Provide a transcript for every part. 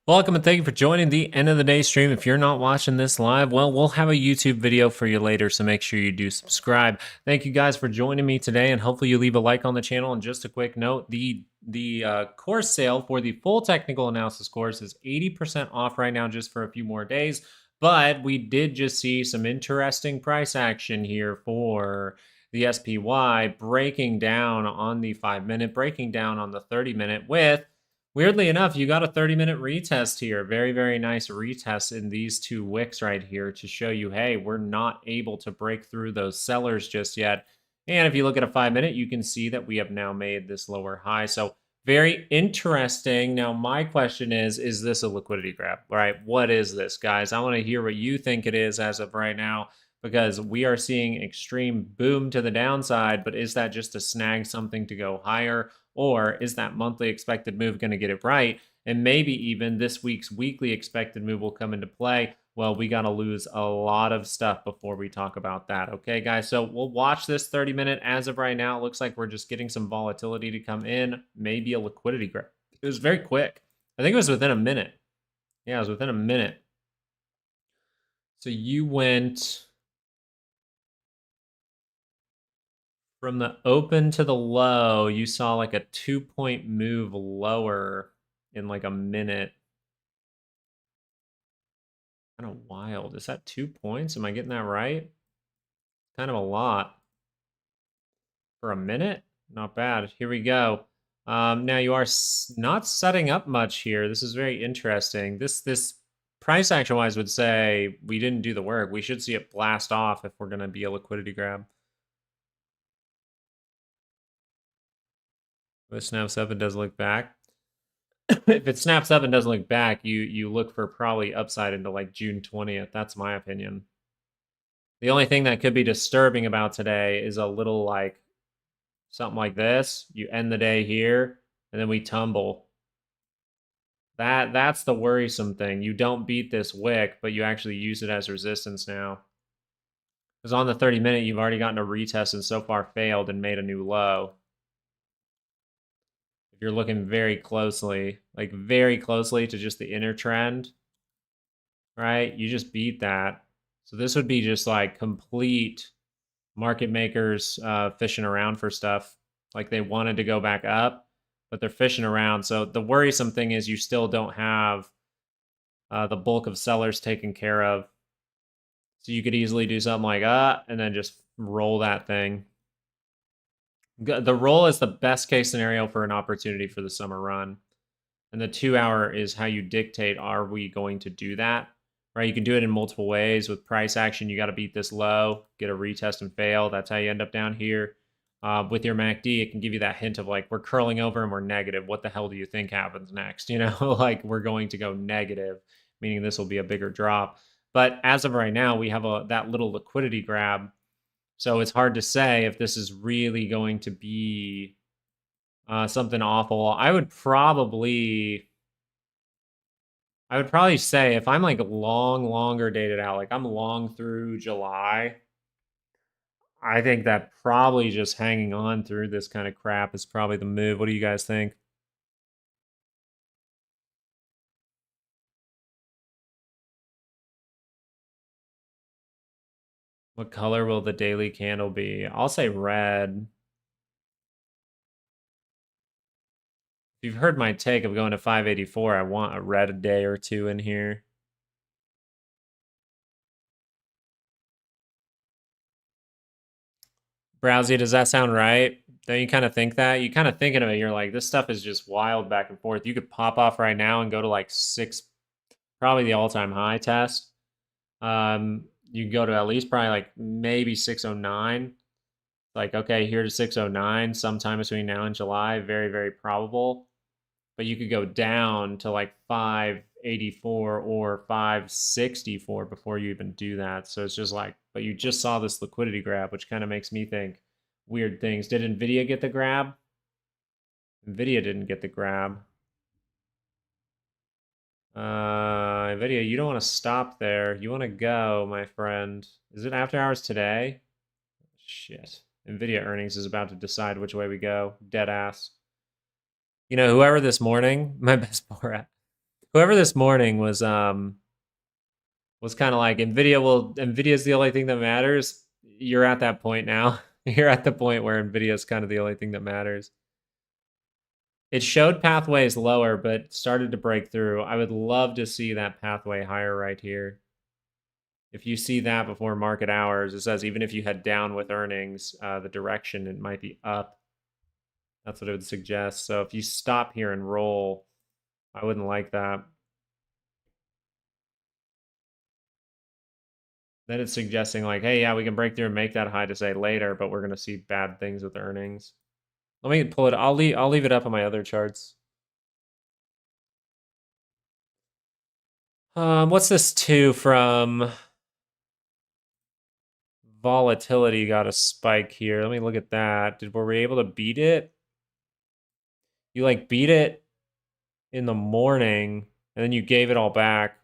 Welcome and thank you for joining the end of the day stream. If you're not watching this live, well, we'll have a YouTube video for you later, so make sure you do subscribe. Thank you guys for joining me today, and hopefully you leave a like on the channel. And just a quick note, the course sale for the full technical analysis course is 80% off right now just for a few more days. But we did just see some interesting price action here for the SPY, breaking down on the 5-minute, breaking down on the 30-minute with, weirdly enough, you got a 30-minute retest here. Very, very nice retest in these two wicks right here to show you, hey, we're not able to break through those sellers just yet. And if you look at a 5-minute, you can see that we have now made this lower high. So very interesting. Now, my question is this a liquidity grab? All right, what is this, guys? I want to hear what you think it is as of right now, because we are seeing extreme boom to the downside, but is that just to snag something to go higher? Or is that monthly expected move going to get it right? And maybe even this week's weekly expected move will come into play. Well, we got to lose a lot of stuff before we talk about that. Okay, guys, so we'll watch this 30-minute. As of right now, it looks like we're just getting some volatility to come in, maybe a liquidity grab. It was very quick. I think it was within a minute. Yeah, it was within a minute. So you went from the open to the low, you saw like a 2-point move lower in like a minute. Kind of wild. Is that 2 points? Am I getting that right? Kind of a lot. For a minute? Not bad. Here we go. Now you are not setting up much here. This is very interesting. This price action wise would say we didn't do the work. We should see it blast off if we're going to be a liquidity grab. If it snaps up and doesn't look back. If it snaps up and doesn't look back, you look for probably upside into like June 20th. That's my opinion. The only thing that could be disturbing about today is a little like something like this. You end the day here, and then we tumble. That's the worrisome thing. You don't beat this wick, but you actually use it as resistance now. Because on the 30-minute, you've already gotten a retest and so far failed and made a new low. If you're looking very closely, like very closely to just the inner trend, right? You just beat that. So this would be just like complete market makers fishing around for stuff. Like they wanted to go back up, but they're fishing around. So the worrisome thing is you still don't have the bulk of sellers taken care of. So you could easily do something like and then just roll that thing. The roll is the best case scenario for an opportunity for the summer run. And the 2-hour is how you dictate, are we going to do that? Right? You can do it in multiple ways. With price action, you got to beat this low, get a retest and fail. That's how you end up down here. With your MACD, it can give you that hint of like, we're curling over and we're negative. What the hell do you think happens next? You know, like we're going to go negative, meaning this will be a bigger drop. But as of right now, we have that little liquidity grab. So it's hard to say if this is really going to be something awful. I would probably say if I'm like longer dated out, like I'm long through July, I think that probably just hanging on through this kind of crap is probably the move. What do you guys think? What color will the daily candle be? I'll say red. If you've heard my take of going to 584, I want a red a day or two in here. Browsy, does that sound right? Don't you kind of think that? You kind of thinking of it, you're like, this stuff is just wild back and forth. You could pop off right now and go to like 6, probably the all-time high test. You can go to at least probably like maybe 609. Like, okay, here to 609 sometime between now and July, very, very probable. But you could go down to like 584 or 564 before you even do that. So it's just like, but you just saw this liquidity grab, which kind of makes me think weird things. Did Nvidia get the grab? Nvidia didn't get the grab. Nvidia, you don't want to stop there. You want to go, my friend. Is it after hours today? Shit. Nvidia earnings is about to decide which way we go. Dead ass. You know, whoever this morning, my best Borat. Whoever this morning was kind of like Nvidia's the only thing that matters. You're at that point now. You're at the point where Nvidia's kind of the only thing that matters. It showed pathways lower, but started to break through. I would love to see that pathway higher right here. If you see that before market hours, it says even if you head down with earnings, the direction, it might be up. That's what it would suggest. So if you stop here and roll, I wouldn't like that. Then it's suggesting like, hey, yeah, we can break through and make that high to say later, but we're going to see bad things with earnings. Let me pull it. I'll leave it up on my other charts. What's this two from volatility? Got a spike here. Let me look at that. Were we able to beat it? You like beat it in the morning, and then you gave it all back.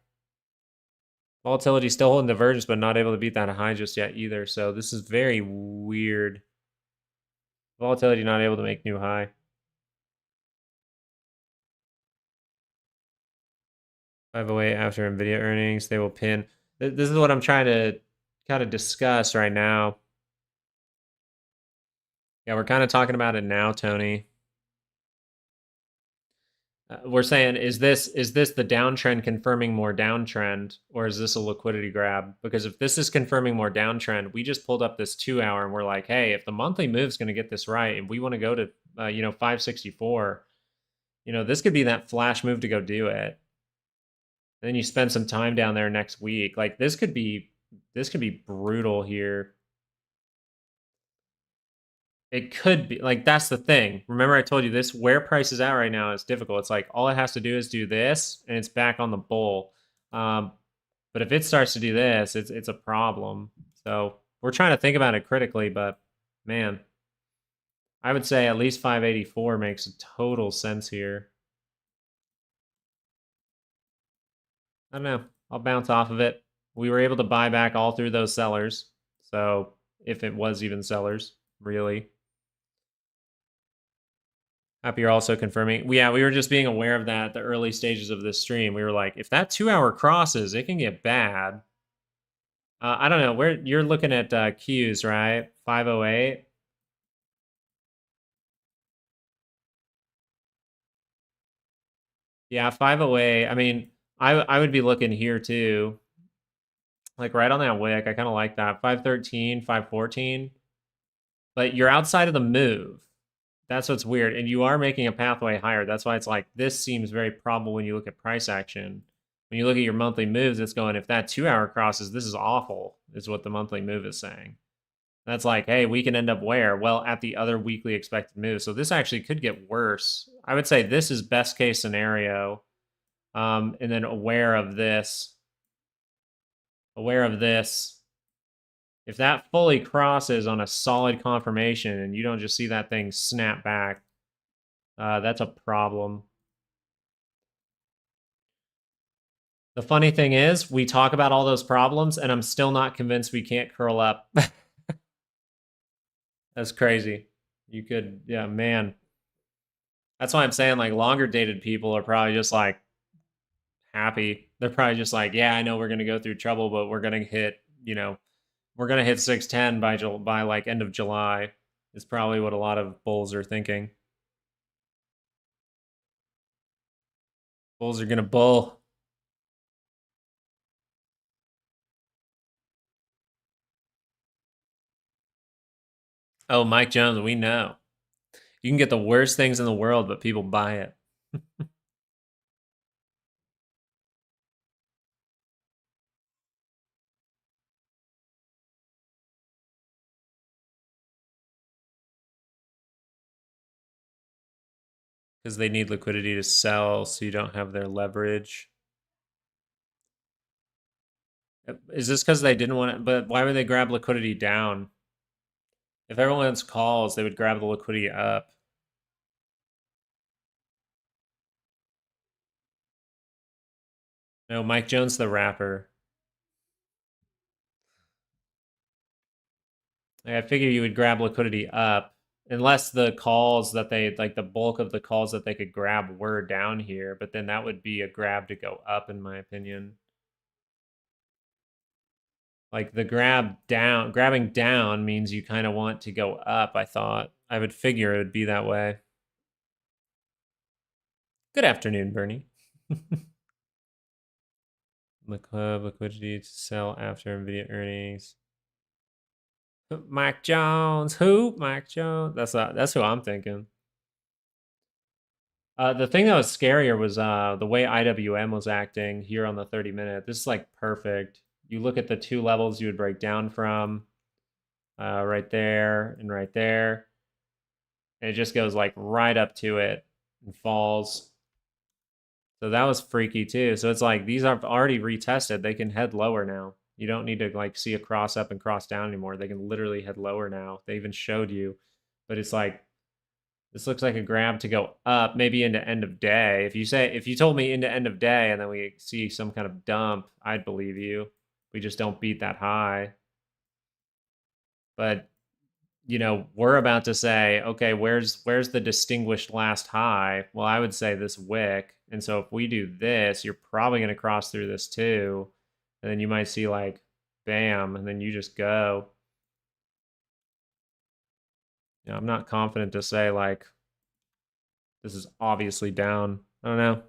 Volatility still holding divergence, but not able to beat that high just yet either. So this is very weird. Volatility not able to make new high. 508 after NVIDIA earnings, they will pin. This is what I'm trying to kind of discuss right now. Yeah, we're kind of talking about it now, Tony. We're saying, is this the downtrend confirming more downtrend, or is this a liquidity grab? Because if this is confirming more downtrend, we just pulled up this 2 hour and we're like, hey, if the monthly move's going to get this right, and we want to go to 564, this could be that flash move to go do it. And then you spend some time down there next week. Like this could be brutal here. It could be like that's the thing. Remember, I told you this where price is at right now is difficult. It's like all it has to do is do this, and it's back on the bull. But if it starts to do this, it's a problem. So we're trying to think about it critically, but man, I would say at least 584 makes total sense here. I don't know. I'll bounce off of it. We were able to buy back all through those sellers. So if it was even sellers, really. Happy you're also confirming. Yeah, we were just being aware of that at the early stages of this stream. We were like, if that 2 hour crosses, it can get bad. I don't know. Where you're looking at Qs, right? 508. Yeah, 508. I mean, I would be looking here too. Like right on that wick. I kind of like that. 513, 514. But you're outside of the move. That's what's weird. And you are making a pathway higher. That's why it's like this seems very probable when you look at price action. When you look at your monthly moves, it's going, if that 2 hour crosses, this is awful, is what the monthly move is saying. That's like, hey, we can end up where? Well, at the other weekly expected move. So this actually could get worse. I would say this is best case scenario. And then aware of this. Aware of this. If that fully crosses on a solid confirmation and you don't just see that thing snap back, that's a problem. The funny thing is, we talk about all those problems, and I'm still not convinced we can't curl up. That's crazy. You could, yeah, man. That's why I'm saying, like, longer dated people are probably just, like, happy. They're probably just like, yeah, I know we're going to go through trouble, but we're going to hit, we're going to hit 610 by, like, end of July, is probably what a lot of bulls are thinking. Bulls are going to bull. Oh, Mike Jones, we know. You can get the worst things in the world, but people buy it. Because they need liquidity to sell, so you don't have their leverage. Is this because they didn't want it? But why would they grab liquidity down? If everyone wants calls, they would grab the liquidity up. No, Mike Jones, the rapper. Like, I figure you would grab liquidity up, Unless the calls that they like the bulk of the calls that they could grab were down here, but then that would be a grab to go up, in my opinion. Like the grabbing down means you kind of want to go up, I thought. I would figure it would be that way. Good afternoon, Bernie. Liquidity to sell after Nvidia earnings. Mike Jones, who? Mike Jones. That's who I'm thinking. The thing that was scarier was the way IWM was acting here on the 30-minute. This is like perfect. You look at the two levels you would break down from, right there and right there. And it just goes like right up to it and falls. So that was freaky too. So it's like these are already retested. They can head lower now. You don't need to like see a cross up and cross down anymore. They can literally head lower now. They even showed you. But it's like this looks like a grab to go up, maybe into end of day. If you told me into end of day and then we see some kind of dump, I'd believe you. We just don't beat that high. But we're about to say, okay, where's the distinguished last high? Well, I would say this wick. And so if we do this, you're probably going to cross through this too. And then you might see like, bam, and then you just go. I'm not confident to say like, this is obviously down. I don't know.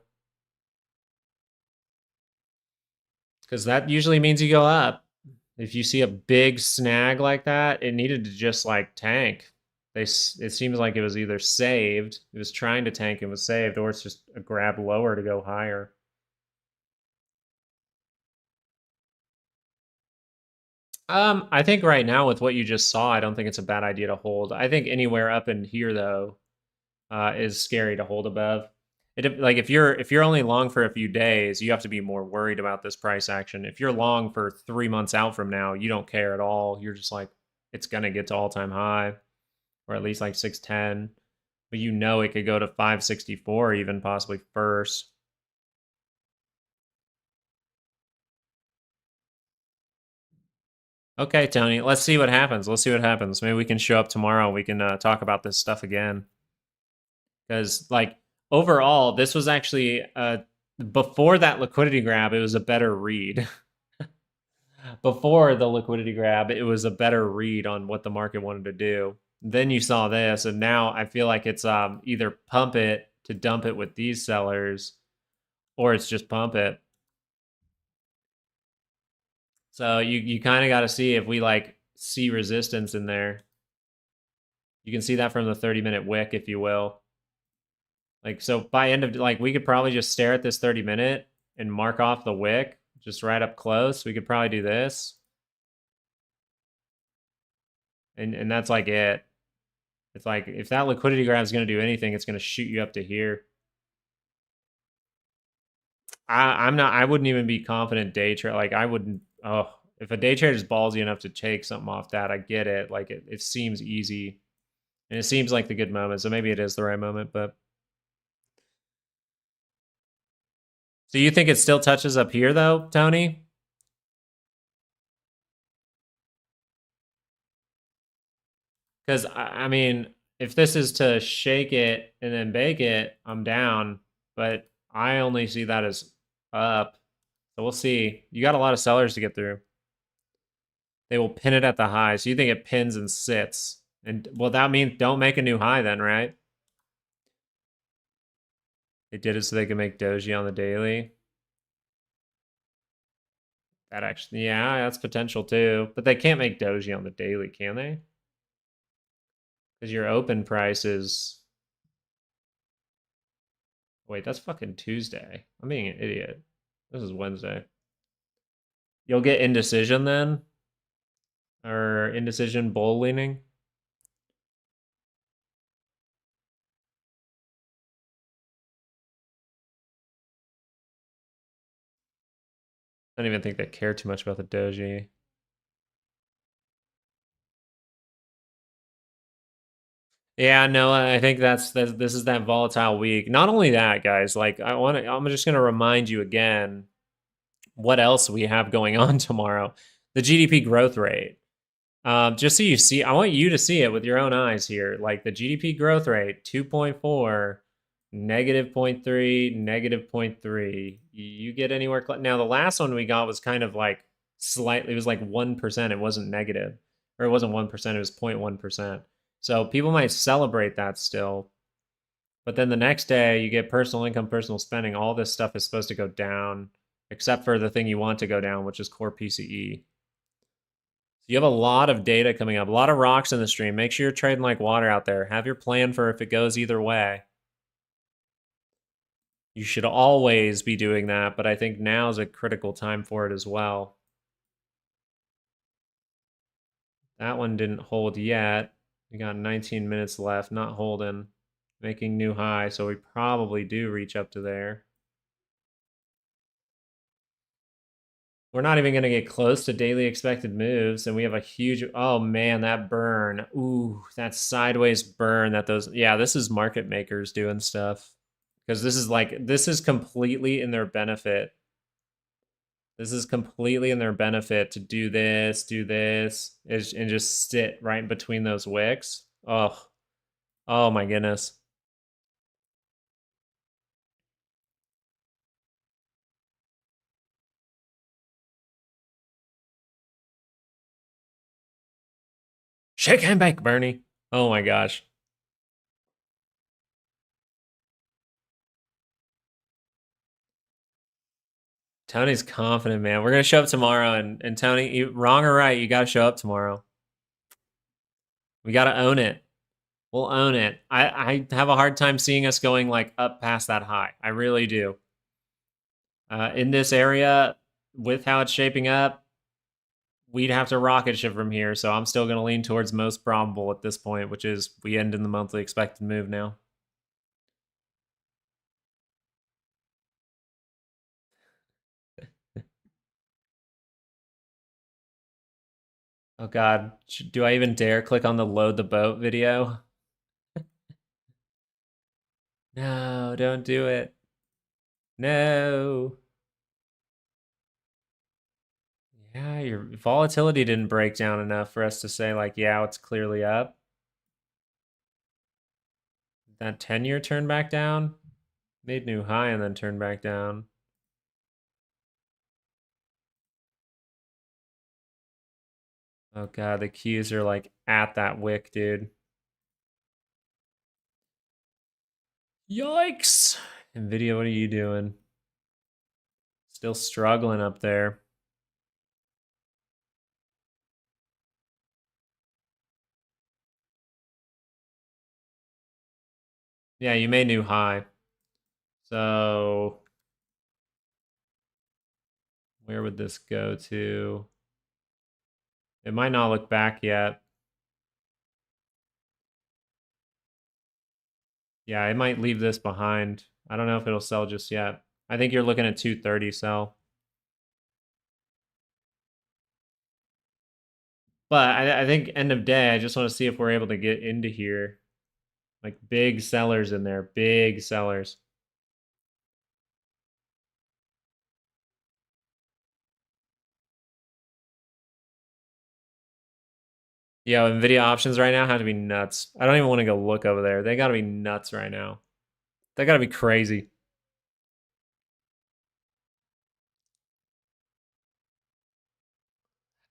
Because that usually means you go up. If you see a big snag like that, it needed to just like tank. It seems like it was either saved, it was trying to tank and was saved, or it's just a grab lower to go higher. I think right now with what you just saw, I don't think it's a bad idea to hold. I think anywhere up in here though, is scary to hold above. Like if you're only long for a few days, you have to be more worried about this price action. If you're long for 3 months out from now, you don't care at all. You're just like, it's gonna get to all-time high, or at least like 610. But it could go to 564, even possibly first. Okay, Tony, let's see what happens. Let's see what happens. Maybe we can show up tomorrow. We can talk about this stuff again. Because like overall, this was actually before that liquidity grab, it was a better read. Before the liquidity grab, it was a better read on what the market wanted to do. Then you saw this, and now I feel like it's either pump it to dump it with these sellers, or it's just pump it. So you kind of got to see if we like see resistance in there. You can see that from the 30-minute wick, if you will. Like, so by end of, like, we could probably just stare at this 30-minute and mark off the wick just right up close. We could probably do this. And that's like it. It's like, if that liquidity grab is going to do anything, it's going to shoot you up to here. I wouldn't even be confident day trade. Like, I wouldn't, if a day trader is ballsy enough to take something off that, I get it. Like, it seems easy. And it seems like the good moment. So maybe it is the right moment, but. So you think it still touches up here, though, Tony? Because, I mean, if this is to shake it and then bake it, I'm down. But I only see that as up. So we'll see. You got a lot of sellers to get through. They will pin it at the high. So you think it pins and sits. And, well, that means don't make a new high then, right? They did it so they could make doji on the daily. That actually, yeah, that's potential too. But they can't make doji on the daily, can they? Because your open price is. Wait, that's fucking Tuesday. I'm being an idiot. This is Wednesday. You'll get indecision then? Or indecision bull leaning? I don't even think they care too much about the doji. Yeah, no, I think this is that volatile week. Not only that, guys, like I'm just gonna remind you again what else we have going on tomorrow. The GDP growth rate. Just so you see, I want you to see it with your own eyes here. Like the GDP growth rate, 2.4, negative 0.3, negative 0.3. You get anywhere close. Now, the last one we got was kind of like slightly, it was like 1%. It wasn't negative, or it wasn't 1%, it was 0.1%. So people might celebrate that still. But then the next day, you get personal income, personal spending. All this stuff is supposed to go down, except for the thing you want to go down, which is core PCE. You have a lot of data coming up, a lot of rocks in the stream. Make sure you're trading like water out there. Have your plan for if it goes either way. You should always be doing that, but I think now is a critical time for it as well. That one didn't hold yet. We got 19 minutes left, not holding. Making new high, so we probably do reach up to there. We're not even going to get close to daily expected moves, and we have a huge, oh man, that burn. Ooh, that sideways burn that those, yeah, this is market makers doing stuff. Because this is completely in their benefit. This is completely in their benefit to do this, and just sit right in between those wicks. Oh my goodness. Shake hand bake, Bernie. Oh my gosh. Tony's confident, man. We're gonna show up tomorrow, and Tony, wrong or right, you gotta show up tomorrow. We gotta own it. We'll own it. I have a hard time seeing us going like up past that high. I really do. In this area, with how it's shaping up, we'd have to rocket ship from here. So I'm still going to lean towards most probable at this point, which is we end in the monthly expected move now. Oh God, do I even dare click on the load the boat video? No, don't do it. No. Yeah, your volatility didn't break down enough for us to say like, yeah, it's clearly up. That 10-year turned back down, made new high and then turned back down. Oh God, the keys are like at that wick, dude. Yikes. Nvidia, what are you doing? Still struggling up there. Yeah, you made new high. So where would this go to? It might not look back yet. Yeah, it might leave this behind. I don't know if it'll sell just yet. I think you're looking at 230 sell. But I think end of day, I just want to see if we're able to get into here. Like big sellers in there, big sellers. Yeah, Nvidia options right now have to be nuts. I don't even want to go look over there. They got to be nuts right now. They got to be crazy.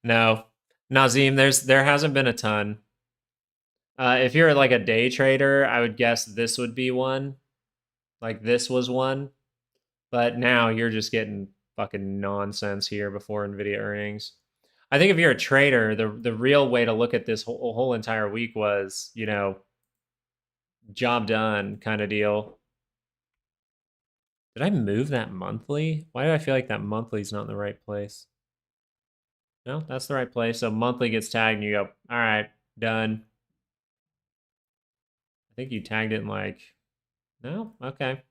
No, Nazim, there hasn't been a ton. If you're like a day trader, I would guess this would be one. Like this was one, but now you're just getting fucking nonsense here before Nvidia earnings. I think if you're a trader, the real way to look at this whole entire week was, job done kind of deal. Did I move that monthly? Why do I feel like that monthly is not in the right place? No, that's the right place. So monthly gets tagged and you go, all right, done. I think you tagged it in like, no? Okay.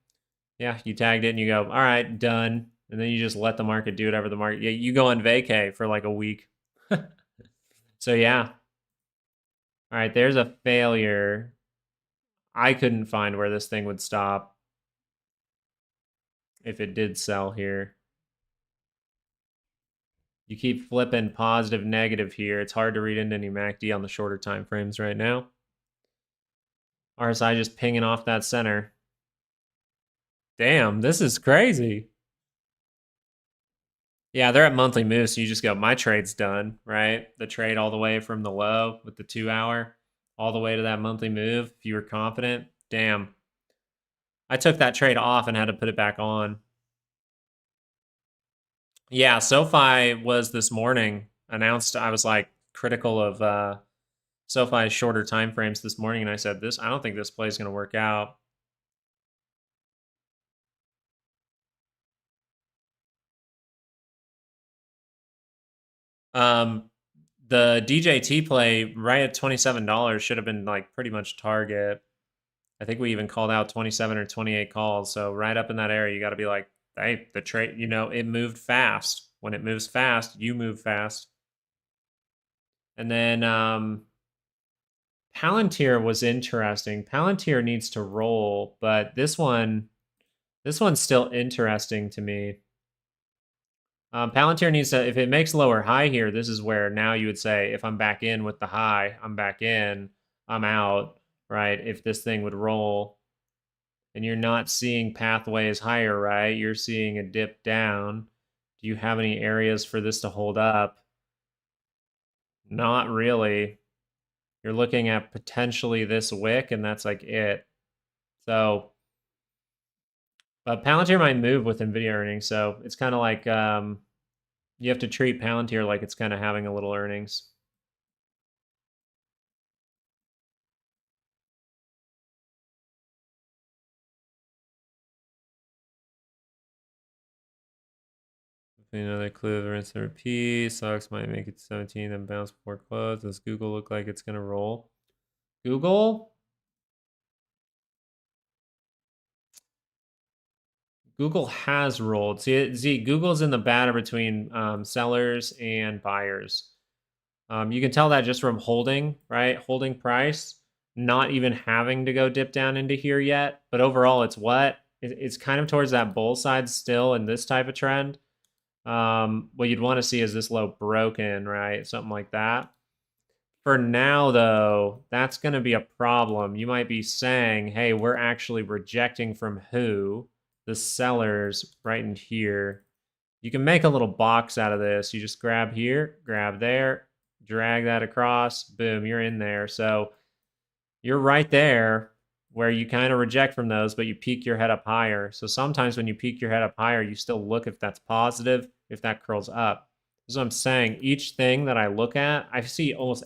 Yeah, you tagged it and you go, all right, done. And then you just let the market do whatever the market, yeah, you go on vacay for like a week. So yeah. All right, there's a failure. I couldn't find where this thing would stop if it did sell here. You keep flipping positive, negative here. It's hard to read into any MACD on the shorter time frames right now. RSI just pinging off that center. Damn, this is crazy. Yeah, they're at monthly moves, so you just go, my trade's done, right? The trade all the way from the low with the 2 hour all the way to that monthly move. If you were confident, damn. I took that trade off and had to put it back on. Yeah, SoFi was this morning announced. I was like critical of SoFi's shorter time frames this morning, and I said, I don't think this play is going to work out. The DJT play right at $27 should have been like pretty much target. I think we even called out 27 or 28 calls. So right up in that area, you got to be like, hey, the trade, it moved fast. When it moves fast, you move fast. And then Palantir was interesting. Palantir needs to roll, but this one's still interesting to me. Palantir needs to, if it makes lower high here, this is where now you would say, if I'm back in with the high, I'm back in, I'm out, right? If this thing would roll, and you're not seeing pathways higher, right? You're seeing a dip down. Do you have any areas for this to hold up? Not really. You're looking at potentially this wick, and that's like it. So, but Palantir might move with NVIDIA earnings, so it's kind of like you have to treat Palantir like it's kind of having a little earnings. Another clue of rinse and repeat. Stocks might make it 17 and bounce before close. Does Google look like it's going to roll? Google? Google has rolled. See, Google's in the battle between sellers and buyers. You can tell that just from holding, right? Holding price, not even having to go dip down into here yet. But overall, it's what? It's kind of towards that bull side still in this type of trend. What you'd want to see is this low broken, right? Something like that. For now, though, that's going to be a problem. You might be saying, hey, we're actually rejecting from who? The sellers right in here. You can make a little box out of this. You just grab here, grab there, drag that across, boom, you're in there. So you're right there where you kind of reject from those, but you peek your head up higher. So sometimes when you peek your head up higher, you still look if that's positive, if that curls up. So I'm saying each thing that I look at, I see almost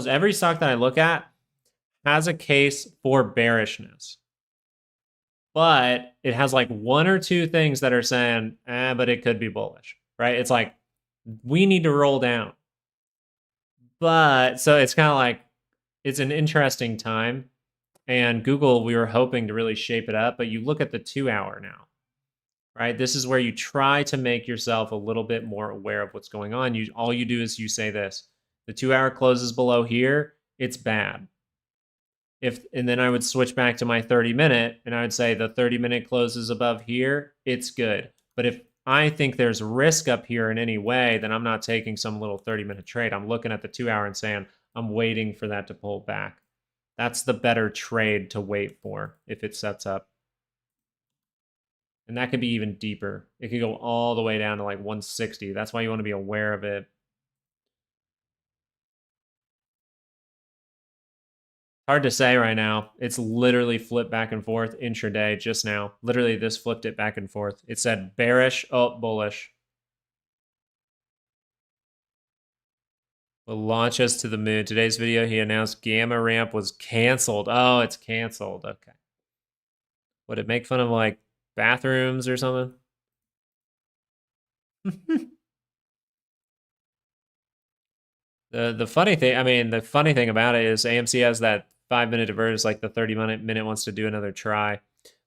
every stock that I look at has a case for bearishness. But it has like one or two things that are saying, but it could be bullish, right? It's like, we need to roll down. But so it's kind of like, it's an interesting time. And Google, we were hoping to really shape it up, but you look at the 2 hour now, right? This is where you try to make yourself a little bit more aware of what's going on. All you do is you say this, the 2 hour closes below here, it's bad. And then I would switch back to my 30-minute and I would say the 30-minute closes above here, it's good. But if I think there's risk up here in any way, then I'm not taking some little 30-minute trade. I'm looking at the 2 hour and saying, I'm waiting for that to pull back. That's the better trade to wait for if it sets up. And that could be even deeper. It could go all the way down to like 160. That's why you want to be aware of it. Hard to say right now. It's literally flipped back and forth intraday just now. Literally, this flipped it back and forth. It said bearish, oh, bullish. Will launch us to the moon. Today's video, he announced Gamma Ramp was canceled. Oh, it's canceled. Okay. Would it make fun of like bathrooms or something? The funny thing, I mean, the funny thing about it is AMC has that 5-minute divergence, like the 30-minute wants to do another try,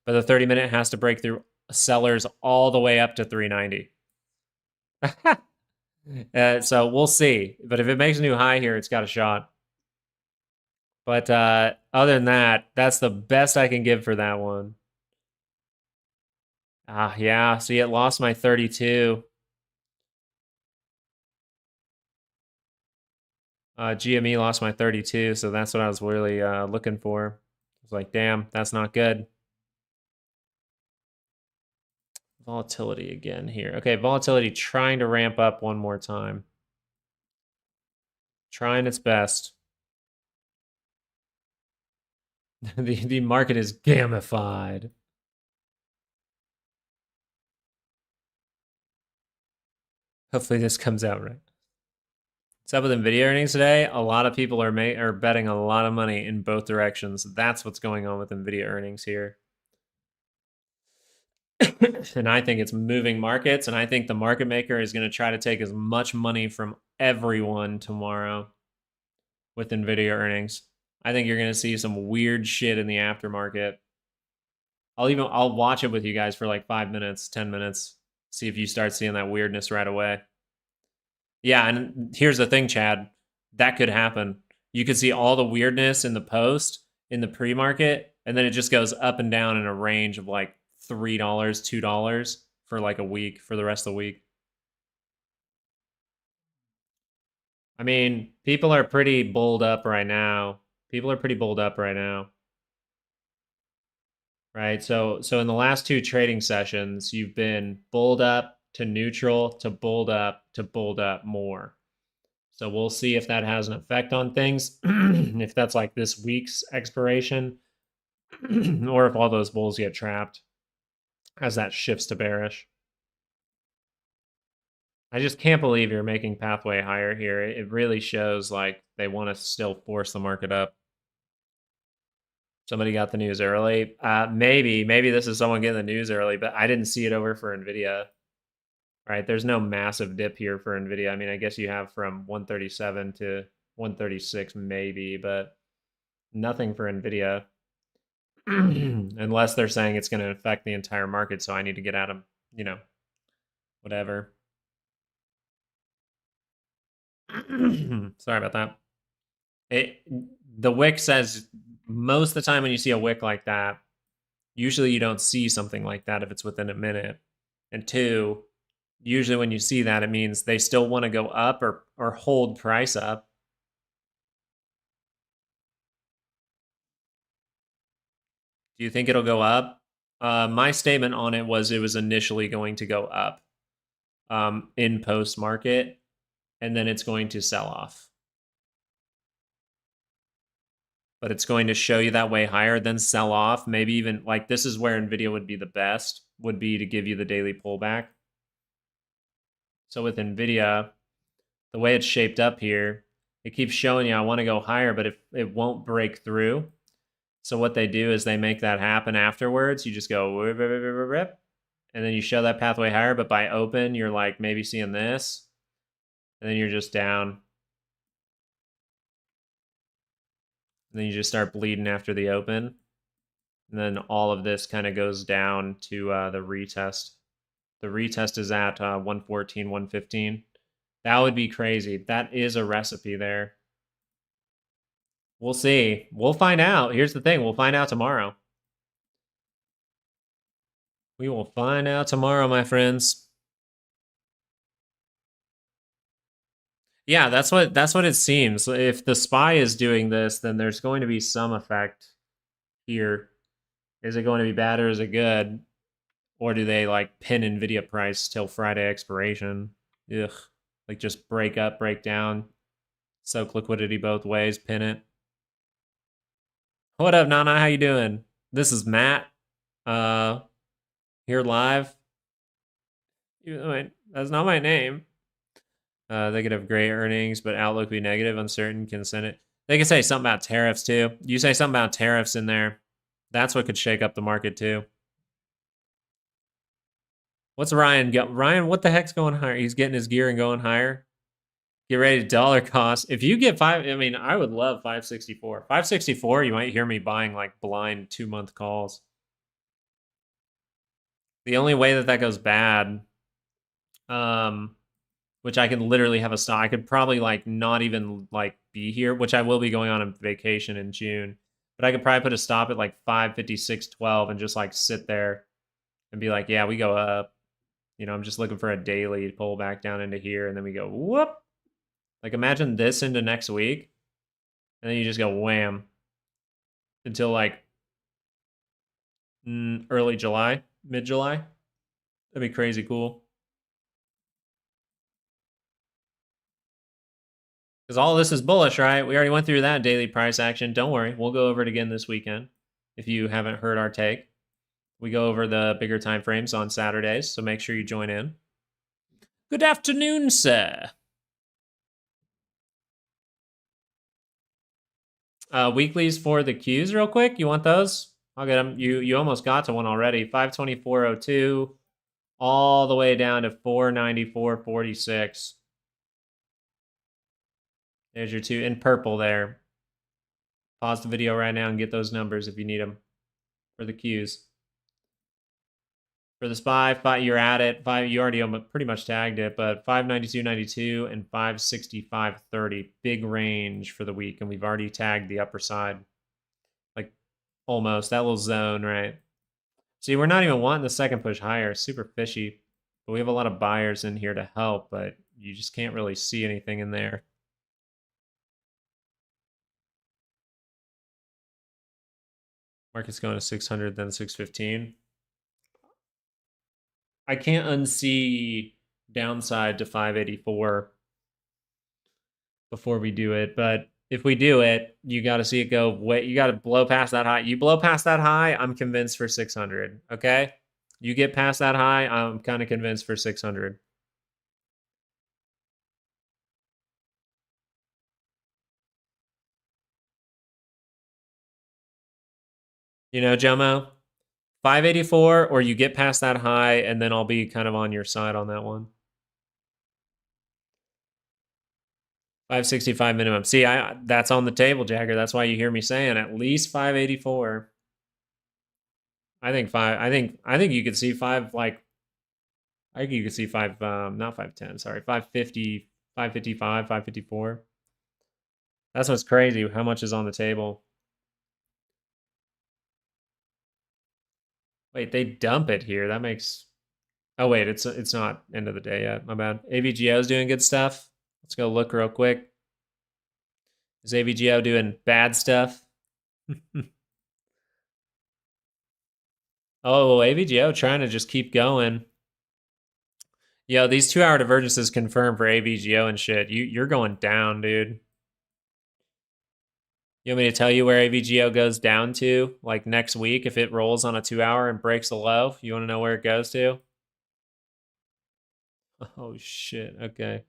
but the 30-minute has to break through sellers all the way up to 390. So we'll see. But if it makes a new high here, it's got a shot. But other than that, that's the best I can give for that one. Yeah. See, it lost my 32. GME lost my 32, so that's what I was really looking for. I was like, damn, that's not good. Volatility again here. Okay, volatility trying to ramp up one more time. Trying its best. The market is gamified. Hopefully this comes out right. What's up with NVIDIA earnings today? A lot of people are betting a lot of money in both directions. That's what's going on with NVIDIA earnings here. And I think it's moving markets, and I think the market maker is going to try to take as much money from everyone tomorrow with NVIDIA earnings. I think you're going to see some weird shit in the aftermarket. I'll watch it with you guys for like 5 minutes, 10 minutes, see if you start seeing that weirdness right away. Yeah, and here's the thing, Chad. That could happen. You could see all the weirdness in the post, in the pre-market, and then it just goes up and down in a range of like $3, $2 for like a week, for the rest of the week. I mean, people are pretty bulled up right now. People are pretty bulled up right now. Right? So in the last two trading sessions, you've been bulled up to neutral to bulled up to bulled up more. So we'll see if that has an effect on things, if that's like this week's expiration, or if all those bulls get trapped as that shifts to bearish. I just can't believe you're making pathway higher here. It really shows like they want to still force the market up. Somebody got the news early. Maybe this is someone getting the news early, but I didn't see it over for NVIDIA. Right? There's no massive dip here for NVIDIA. I mean, I guess you have from 137 to 136 maybe, but nothing for NVIDIA. Unless they're saying it's going to affect the entire market, so I need to get at them, whatever. Sorry about that. The wick says most of the time when you see a wick like that, usually you don't see something like that if it's within a minute. And two, usually when you see that, it means they still want to go up or hold price up. Do you think it'll go up? My statement on it was initially going to go up in post market, and then it's going to sell off. But it's going to show you that way higher, then sell off. Maybe even like this is where NVIDIA would be the best, would be to give you the daily pullback. So with NVIDIA, the way it's shaped up here, it keeps showing you I want to go higher, but it won't break through. So what they do is they make that happen afterwards. You just go, and then you show that pathway higher, but by open, you're like maybe seeing this, and then you're just down. And then you just start bleeding after the open. And then all of this kind of goes down to the retest. The retest is at 114, 115. That would be crazy. That is a recipe there. We'll see. We'll find out. Here's the thing. We'll find out tomorrow. We will find out tomorrow, my friends. Yeah, that's what it seems. If the SPY is doing this, then there's going to be some effect here. Is it going to be bad or is it good? Or do they like pin NVIDIA price till Friday expiration? Ugh. Like just break up, break down, soak liquidity both ways, pin it. What up, Nana? How you doing? This is Matt. Here live. That's not my name. They could have great earnings, but outlook be negative, uncertain, can send it. They could say something about tariffs too. You say something about tariffs in there. That's what could shake up the market too. What's Ryan got? Ryan, what the heck's going higher? He's getting his gear and going higher. Get ready to dollar cost. If you get I would love 564. 564, you might hear me buying like blind 2-month calls. The only way that goes bad, which I can literally have a stock. I could probably like not even like be here, which I will be going on a vacation in June. But I could probably put a stop at like 556.12 and just like sit there and be like, yeah, we go up. I'm just looking for a daily pull back down into here, and then we go whoop. Like imagine this into next week, and then you just go wham until like early July, mid July. That'd be crazy cool. Because all this is bullish, right? We already went through that daily price action. Don't worry, we'll go over it again this weekend. If you haven't heard our take, we go over the bigger time frames on Saturdays, so make sure you join in. Good afternoon, sir. Weeklies for the Qs, real quick. You want those? I'll get them. You almost got to one already. 524.02, all the way down to 494.46. There's your two in purple there. Pause the video right now and get those numbers if you need them for the Qs. For the SPY, you're at it. You already pretty much tagged it, but 592.92 and 565.30. Big range for the week, and we've already tagged the upper side. Like almost that little zone, right? See, we're not even wanting the second push higher. Super fishy. But we have a lot of buyers in here to help, but you just can't really see anything in there. Market's going to 600, then 615. I can't unsee downside to 584 before we do it, but if we do it, you got to see it go. Wait, you got to blow past that high. You blow past that high, I'm convinced for 600. Okay, you get past that high, I'm kind of convinced for 600. You know, Jomo, 584, or you get past that high, and then I'll be kind of on your side on that one. 565 minimum. See, that's on the table, Jagger. That's why you hear me saying at least 584. I think you could see five, like, I think you could see five, not 510, sorry, 550, 555, 554. That's what's crazy. How much is on the table? Wait, they dump it here. That makes. Oh wait, it's not end of the day yet. My bad. AVGO is doing good stuff. Let's go look real quick. Is AVGO doing bad stuff? Oh, AVGO trying to just keep going. Yo, these 2-hour divergences confirmed for AVGO and shit. You're going down, dude. You want me to tell you where AVGO goes down to, like next week, if it rolls on a 2-hour and breaks a low? You want to know where it goes to? Oh, shit. Okay.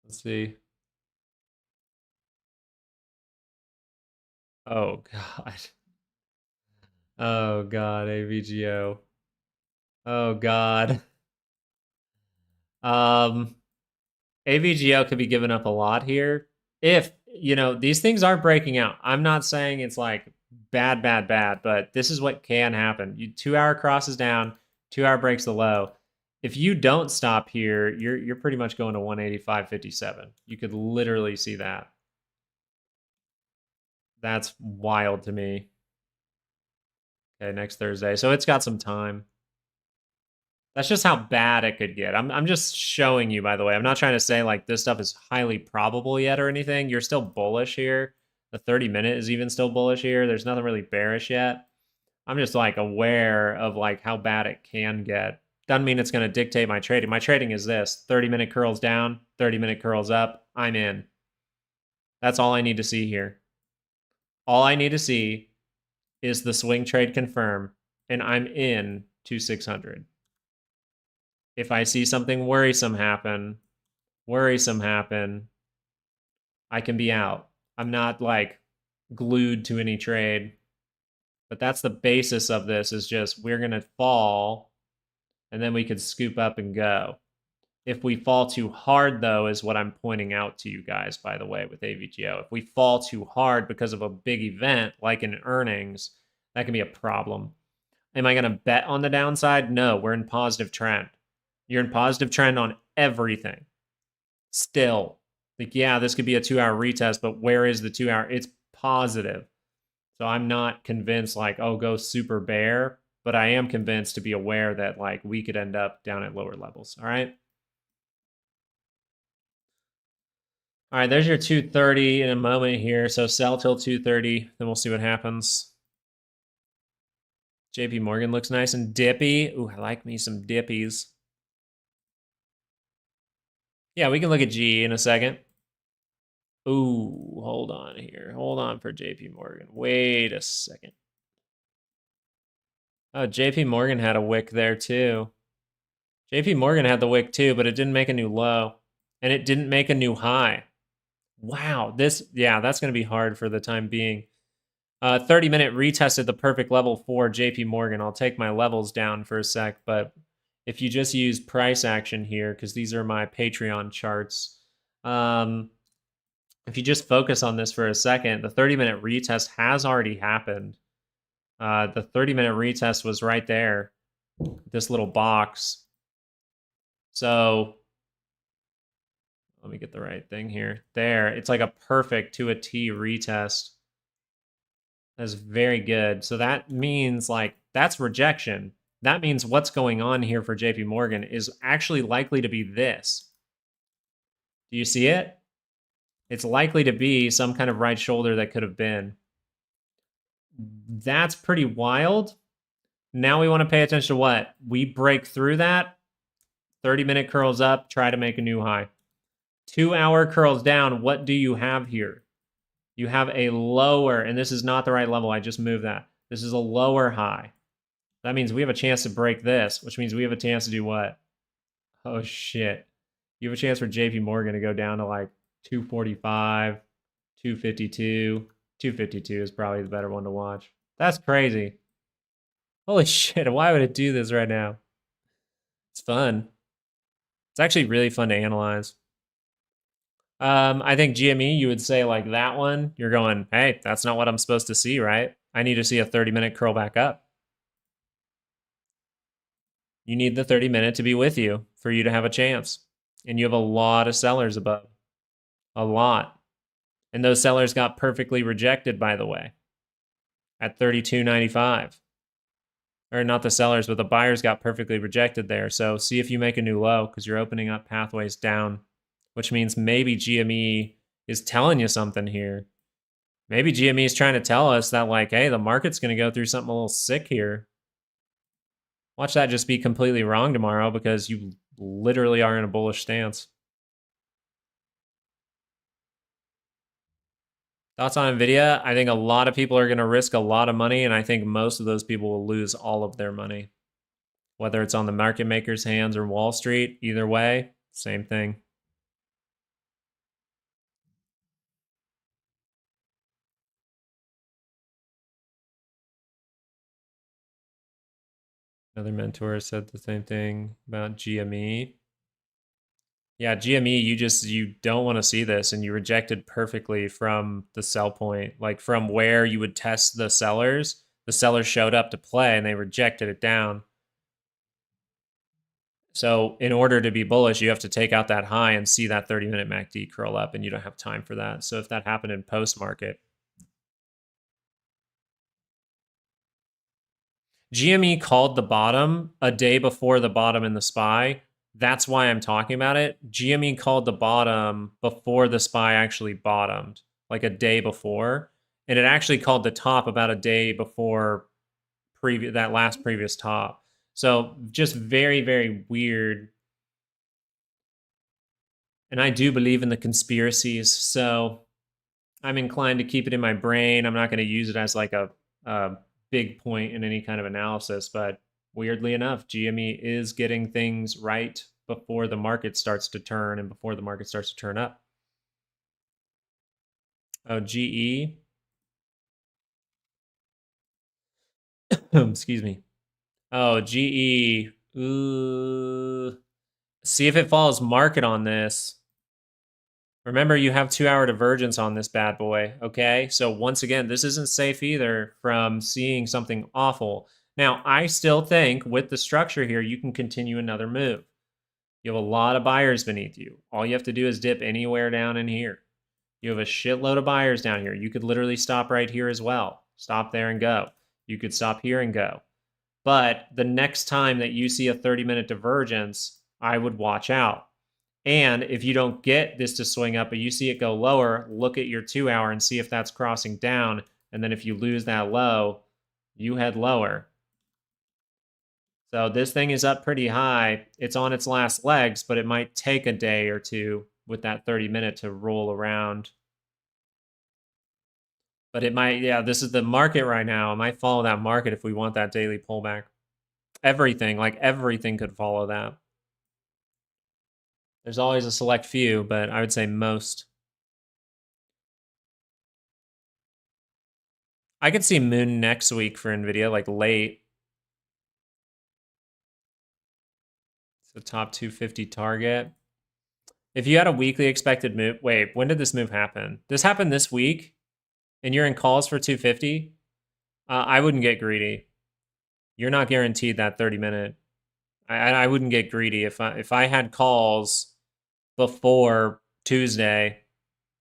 Let's see. Oh, God. Oh, God, AVGO. Oh, God. AVGO could be giving up a lot here. If, you know, these things are breaking out. I'm not saying it's like bad, but this is what can happen. 2-hour crosses down, 2-hour breaks the low. If you don't stop here, you're pretty much going to 185.57. You could literally see that. That's wild to me. Okay, next Thursday. So it's got some time. That's just how bad it could get. I'm just showing you, by the way. I'm not trying to say like this stuff is highly probable yet or anything. You're still bullish here. The 30-minute is even still bullish here. There's nothing really bearish yet. I'm just like aware of like how bad it can get. Doesn't mean it's going to dictate my trading. My trading is this: 30-minute curls down, 30-minute curls up. I'm in. That's all I need to see here. All I need to see is the swing trade confirm, and I'm in to 600. If I see something worrisome happen, I can be out. I'm not like glued to any trade. But that's the basis of this, is just we're going to fall and then we could scoop up and go. If we fall too hard, though, is what I'm pointing out to you guys, by the way, with AVGO. If we fall too hard because of a big event, like in earnings, that can be a problem. Am I going to bet on the downside? No, we're in positive trend. You're in positive trend on everything. Still. Like, yeah, this could be a 2-hour retest, but where is the 2-hour? It's positive. So I'm not convinced like, oh, go super bear, but I am convinced to be aware that like we could end up down at lower levels. All right. All right, there's your 230 in a moment here. So sell till 230, then we'll see what happens. JP Morgan looks nice and dippy. Ooh, I like me some dippies. Yeah, we can look at G in a second. Ooh, hold on here. Hold on for JP Morgan. Wait a second. Oh, JP Morgan had a wick there too. JP Morgan had the wick too, but it didn't make a new low. And it didn't make a new high. Wow, yeah, that's going to be hard for the time being. 30-minute retested the perfect level for JP Morgan. I'll take my levels down for a sec, but if you just use price action here, because these are my Patreon charts, if you just focus on this for a second, the 30-minute retest has already happened. The 30-minute retest was right there, this little box. So let me get the right thing here. There, it's like a perfect to a T retest. That's very good. So that means like that's rejection. That means what's going on here for JP Morgan is actually likely to be this. Do you see it? It's likely to be some kind of right shoulder that could have been. That's pretty wild. Now we want to pay attention to what? We break through that. 30-minute curls up, try to make a new high. 2-hour curls down. What do you have here? You have a lower, and this is not the right level. I just moved that. This is a lower high. That means we have a chance to break this, which means we have a chance to do what? Oh, shit. You have a chance for JP Morgan to go down to like 245, 252. 252 is probably the better one to watch. That's crazy. Holy shit, why would it do this right now? It's fun. It's actually really fun to analyze. I think GME, you would say like that one, you're going, hey, that's not what I'm supposed to see, right? I need to see a 30-minute curl back up. You need the 30-minute to be with you for you to have a chance. And you have a lot of sellers above. A lot. And those sellers got perfectly rejected, by the way, at 32.95. Or not the sellers, but the buyers got perfectly rejected there. So see if you make a new low because you're opening up pathways down, which means maybe GME is telling you something here. Maybe GME is trying to tell us that, like, hey, the market's going to go through something a little sick here. Watch that just be completely wrong tomorrow because you literally are in a bullish stance. Thoughts on NVIDIA? I think a lot of people are going to risk a lot of money, and I think most of those people will lose all of their money. Whether it's on the market maker's hands or Wall Street, either way, same thing. Another mentor said the same thing about GME. Yeah, GME, you don't want to see this, and you rejected perfectly from the sell point, like from where you would test the sellers. The sellers showed up to play, and they rejected it down. So in order to be bullish, you have to take out that high and see that 30-minute MACD curl up, and you don't have time for that. So if that happened in post-market, GME called the bottom a day before the bottom in the SPY. That's why I'm talking about it. GME called the bottom before the SPY actually bottomed, like a day before. And it actually called the top about a day before that last previous top. So just very, very weird. And I do believe in the conspiracies. So I'm inclined to keep it in my brain. I'm not going to use it as like a big point in any kind of analysis, but weirdly enough, GME is getting things right before the market starts to turn and before the market starts to turn up. Oh, GE. Excuse me. Oh, GE. Ooh. See if it follows market on this. Remember, you have 2-hour divergence on this bad boy, okay? So once again, this isn't safe either from seeing something awful. Now, I still think with the structure here, you can continue another move. You have a lot of buyers beneath you. All you have to do is dip anywhere down in here. You have a shitload of buyers down here. You could literally stop right here as well. Stop there and go. You could stop here and go. But the next time that you see a 30-minute divergence, I would watch out. And if you don't get this to swing up, but you see it go lower, look at your 2 hour and see if that's crossing down. And then if you lose that low, you head lower. So this thing is up pretty high. It's on its last legs, but it might take a day or two with that 30-minute to roll around. But it might, yeah, this is the market right now. It might follow that market if we want that daily pullback. Everything, like everything could follow that. There's always a select few, but I would say most. I could see Moon next week for NVIDIA, like late. It's the top 250 target. If you had a weekly expected move, wait, when did this move happen? This happened this week, and you're in calls for 250? I wouldn't get greedy. You're not guaranteed that 30-minute. I wouldn't get greedy. If I had calls before Tuesday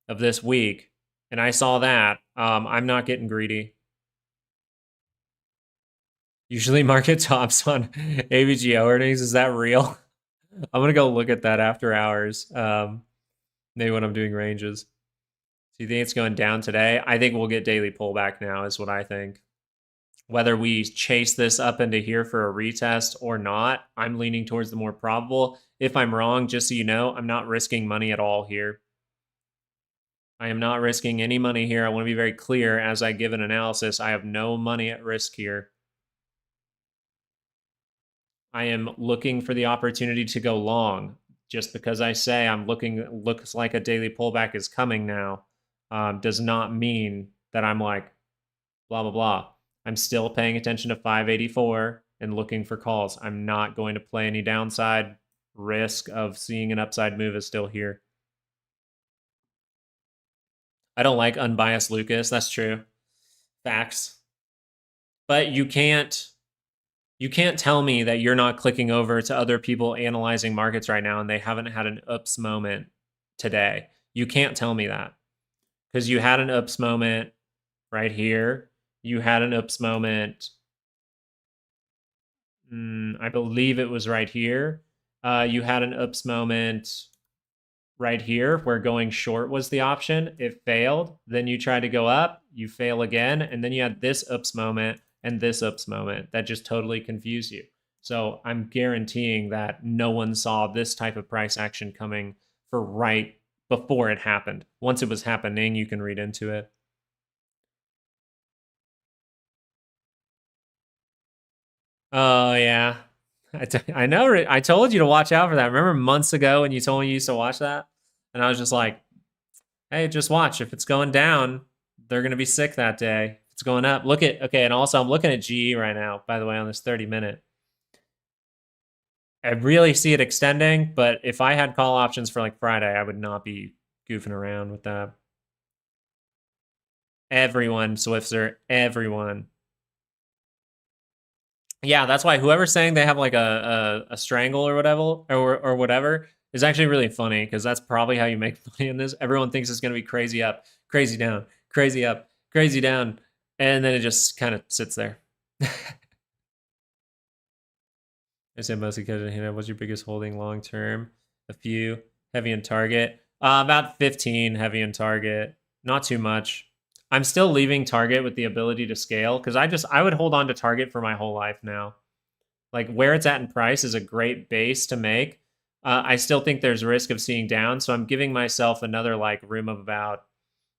of this week, and I saw that, I'm not getting greedy. Usually market tops on AVGO earnings. Is that real? I'm gonna go look at that after hours. Maybe when I'm doing ranges. Do you think it's going down today? I think we'll get daily pullback now, is what I think. Whether we chase this up into here for a retest or not, I'm leaning towards the more probable. If I'm wrong, just so you know, I'm not risking money at all here. I am not risking any money here. I want to be very clear as I give an analysis. I have no money at risk here. I am looking for the opportunity to go long. Just because I say I'm looks like a daily pullback is coming now, does not mean that I'm like, blah, blah, blah. I'm still paying attention to 584 and looking for calls. I'm not going to play any downside. Risk of seeing an upside move is still here. I don't like unbiased Lucas. That's true. Facts. But you can't tell me that you're not clicking over to other people analyzing markets right now and they haven't had an oops moment today. You can't tell me that. Because you had an oops moment right here. You had an oops moment. I believe it was right here. You had an oops moment right here where going short was the option. It failed. Then you tried to go up. You fail again. And then you had this oops moment and this oops moment that just totally confused you. So I'm guaranteeing that no one saw this type of price action coming for right before it happened. Once it was happening, you can read into it. Oh, yeah. I know. I told you to watch out for that. Remember months ago when you told me you used to watch that? And I was just like, hey, just watch. If it's going down, they're going to be sick that day. If it's going up, look at, okay, and also I'm looking at GE right now, by the way, on this 30-minute. I really see it extending, but if I had call options for like Friday, I would not be goofing around with that. Everyone, Swifter, everyone. Yeah, that's why whoever's saying they have like a strangle or whatever is actually really funny because that's probably how you make money in this. Everyone thinks it's gonna be crazy up, crazy down, crazy up, crazy down, and then it just kind of sits there. I said mostly because what's your biggest holding long term? A few heavy in target. About 15 heavy in target. Not too much. I'm still leaving target with the ability to scale because I would hold on to target for my whole life now. Like where it's at in price is a great base to make. I still think there's risk of seeing down, so I'm giving myself another like room of about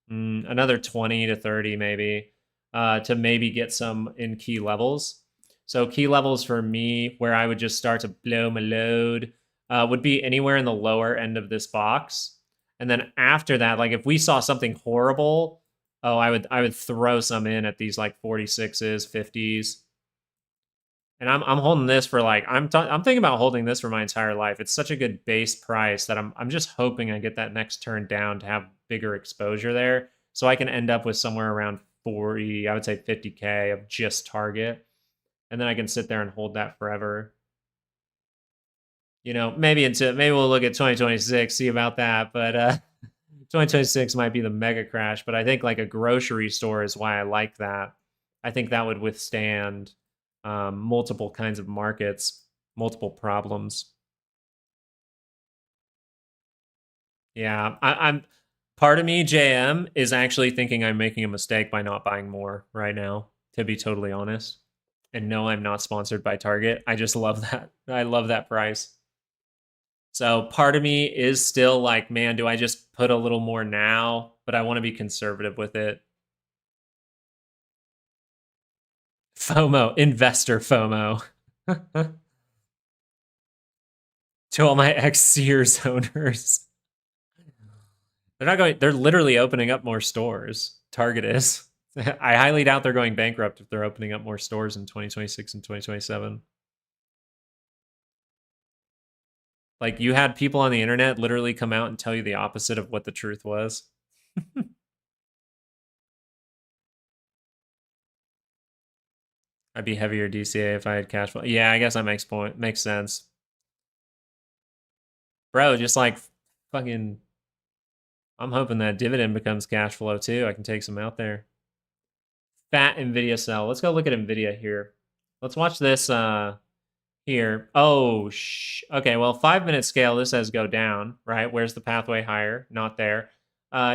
another 20 to 30 maybe to maybe get some in key levels. So key levels for me where I would just start to blow my load would be anywhere in the lower end of this box. And then after that, like if we saw something horrible, oh, I would throw some in at these like 46s, 50s. And I'm holding this for like I'm thinking about holding this for my entire life. It's such a good base price that I'm just hoping I get that next turn down to have bigger exposure there, so I can end up with somewhere around 40, I would say 50K of just target, and then I can sit there and hold that forever. You know, maybe we'll look at 2026, see about that, but 2026 might be the mega crash. But I think like a grocery store is why I like that. I think that would withstand multiple kinds of markets, multiple problems. Yeah, I'm. Part of me, JM, is actually thinking I'm making a mistake by not buying more right now. To be totally honest, and no, I'm not sponsored by Target. I just love that. I love that price. So part of me is still like, man, do I just put a little more now? But I want to be conservative with it. FOMO, investor FOMO. To all my ex Sears owners. They're not going, they're literally opening up more stores. Target is. I highly doubt they're going bankrupt if they're opening up more stores in 2026 and 2027. Like, you had people on the internet literally come out and tell you the opposite of what the truth was. I'd be heavier DCA if I had cash flow. Yeah, I guess that makes sense. Bro, just like fucking, I'm hoping that dividend becomes cash flow too. I can take some out there. Fat Nvidia sell. Let's go look at Nvidia here. Let's watch this here. Oh, okay, well, 5-minute scale, this says go down, right? Where's the pathway higher? Not there.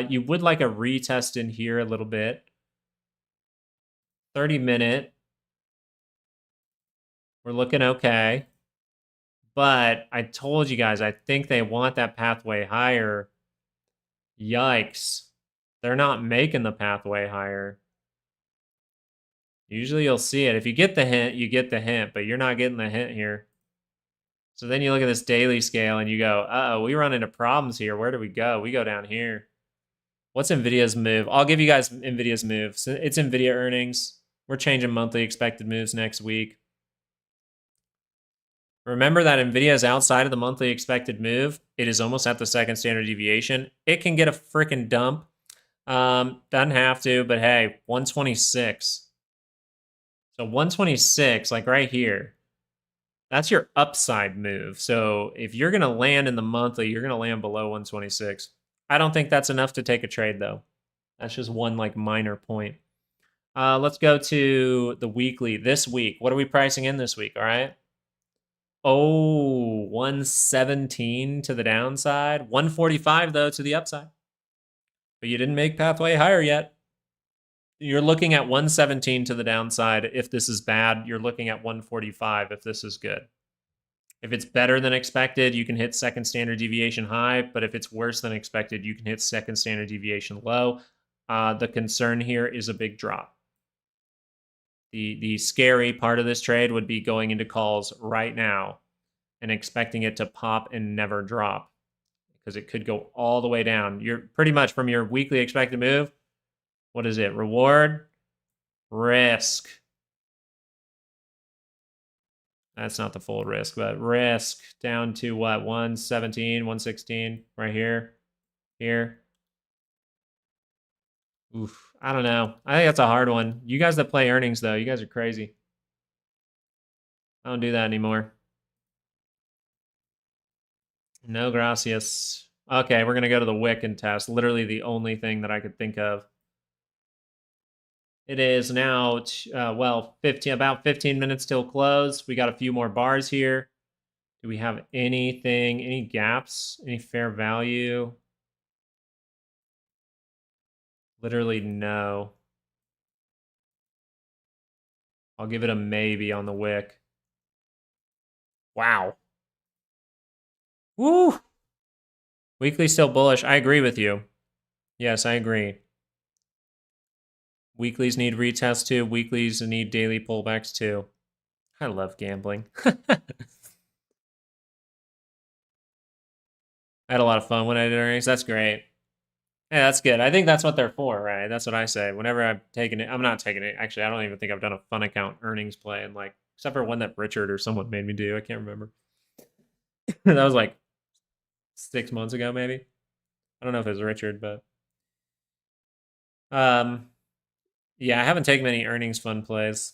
You would like a retest in here a little bit. 30-minute. We're looking okay. But I told you guys, I think they want that pathway higher. Yikes. They're not making the pathway higher. Usually you'll see it. If you get the hint, you get the hint, but you're not getting the hint here. So then you look at this daily scale and you go, uh-oh, we run into problems here. Where do we go? We go down here. What's NVIDIA's move? I'll give you guys NVIDIA's move. So it's NVIDIA earnings. We're changing monthly expected moves next week. Remember that NVIDIA is outside of the monthly expected move. It is almost at the second standard deviation. It can get a freaking dump. Doesn't have to, but hey, 126. So 126, like right here, that's your upside move. So if you're going to land in the monthly, you're going to land below 126. I don't think that's enough to take a trade, though. That's just one like minor point. Let's go to the weekly. This week, what are we pricing in this week? All right. Oh, 117 to the downside. 145, though, to the upside. But you didn't make pathway higher yet. You're looking at 117 to the downside if this is bad. You're looking at 145 if this is good. If it's better than expected, you can hit second standard deviation high. But if it's worse than expected, you can hit second standard deviation low. The concern here is a big drop. The scary part of this trade would be going into calls right now and expecting it to pop and never drop, because it could go all the way down. You're pretty much from your weekly expected move. What is it? Reward, risk. That's not the full risk, but risk down to what? 117, 116 right here. Here. Oof. I don't know. I think that's a hard one. You guys that play earnings, though, you guys are crazy. I don't do that anymore. No gracias. Okay, we're going to go to the wick and test. Literally the only thing that I could think of. It is now, well, about 15 minutes till close. We got a few more bars here. Do we have anything, any gaps, any fair value? Literally no. I'll give it a maybe on the wick. Wow. Woo! Weekly still bullish. I agree with you. Yes, I agree. Weeklies need retests too. Weeklies need daily pullbacks too. I love gambling. I had a lot of fun when I did earnings. That's great. Yeah, that's good. I think that's what they're for, right? That's what I say. Whenever I'm taking it, I'm not taking it. Actually, I don't even think I've done a fun account earnings play, and like, except for one that Richard or someone made me do. I can't remember. That was like 6 months ago, maybe. I don't know if it was Richard, but yeah, I haven't taken many earnings fun plays.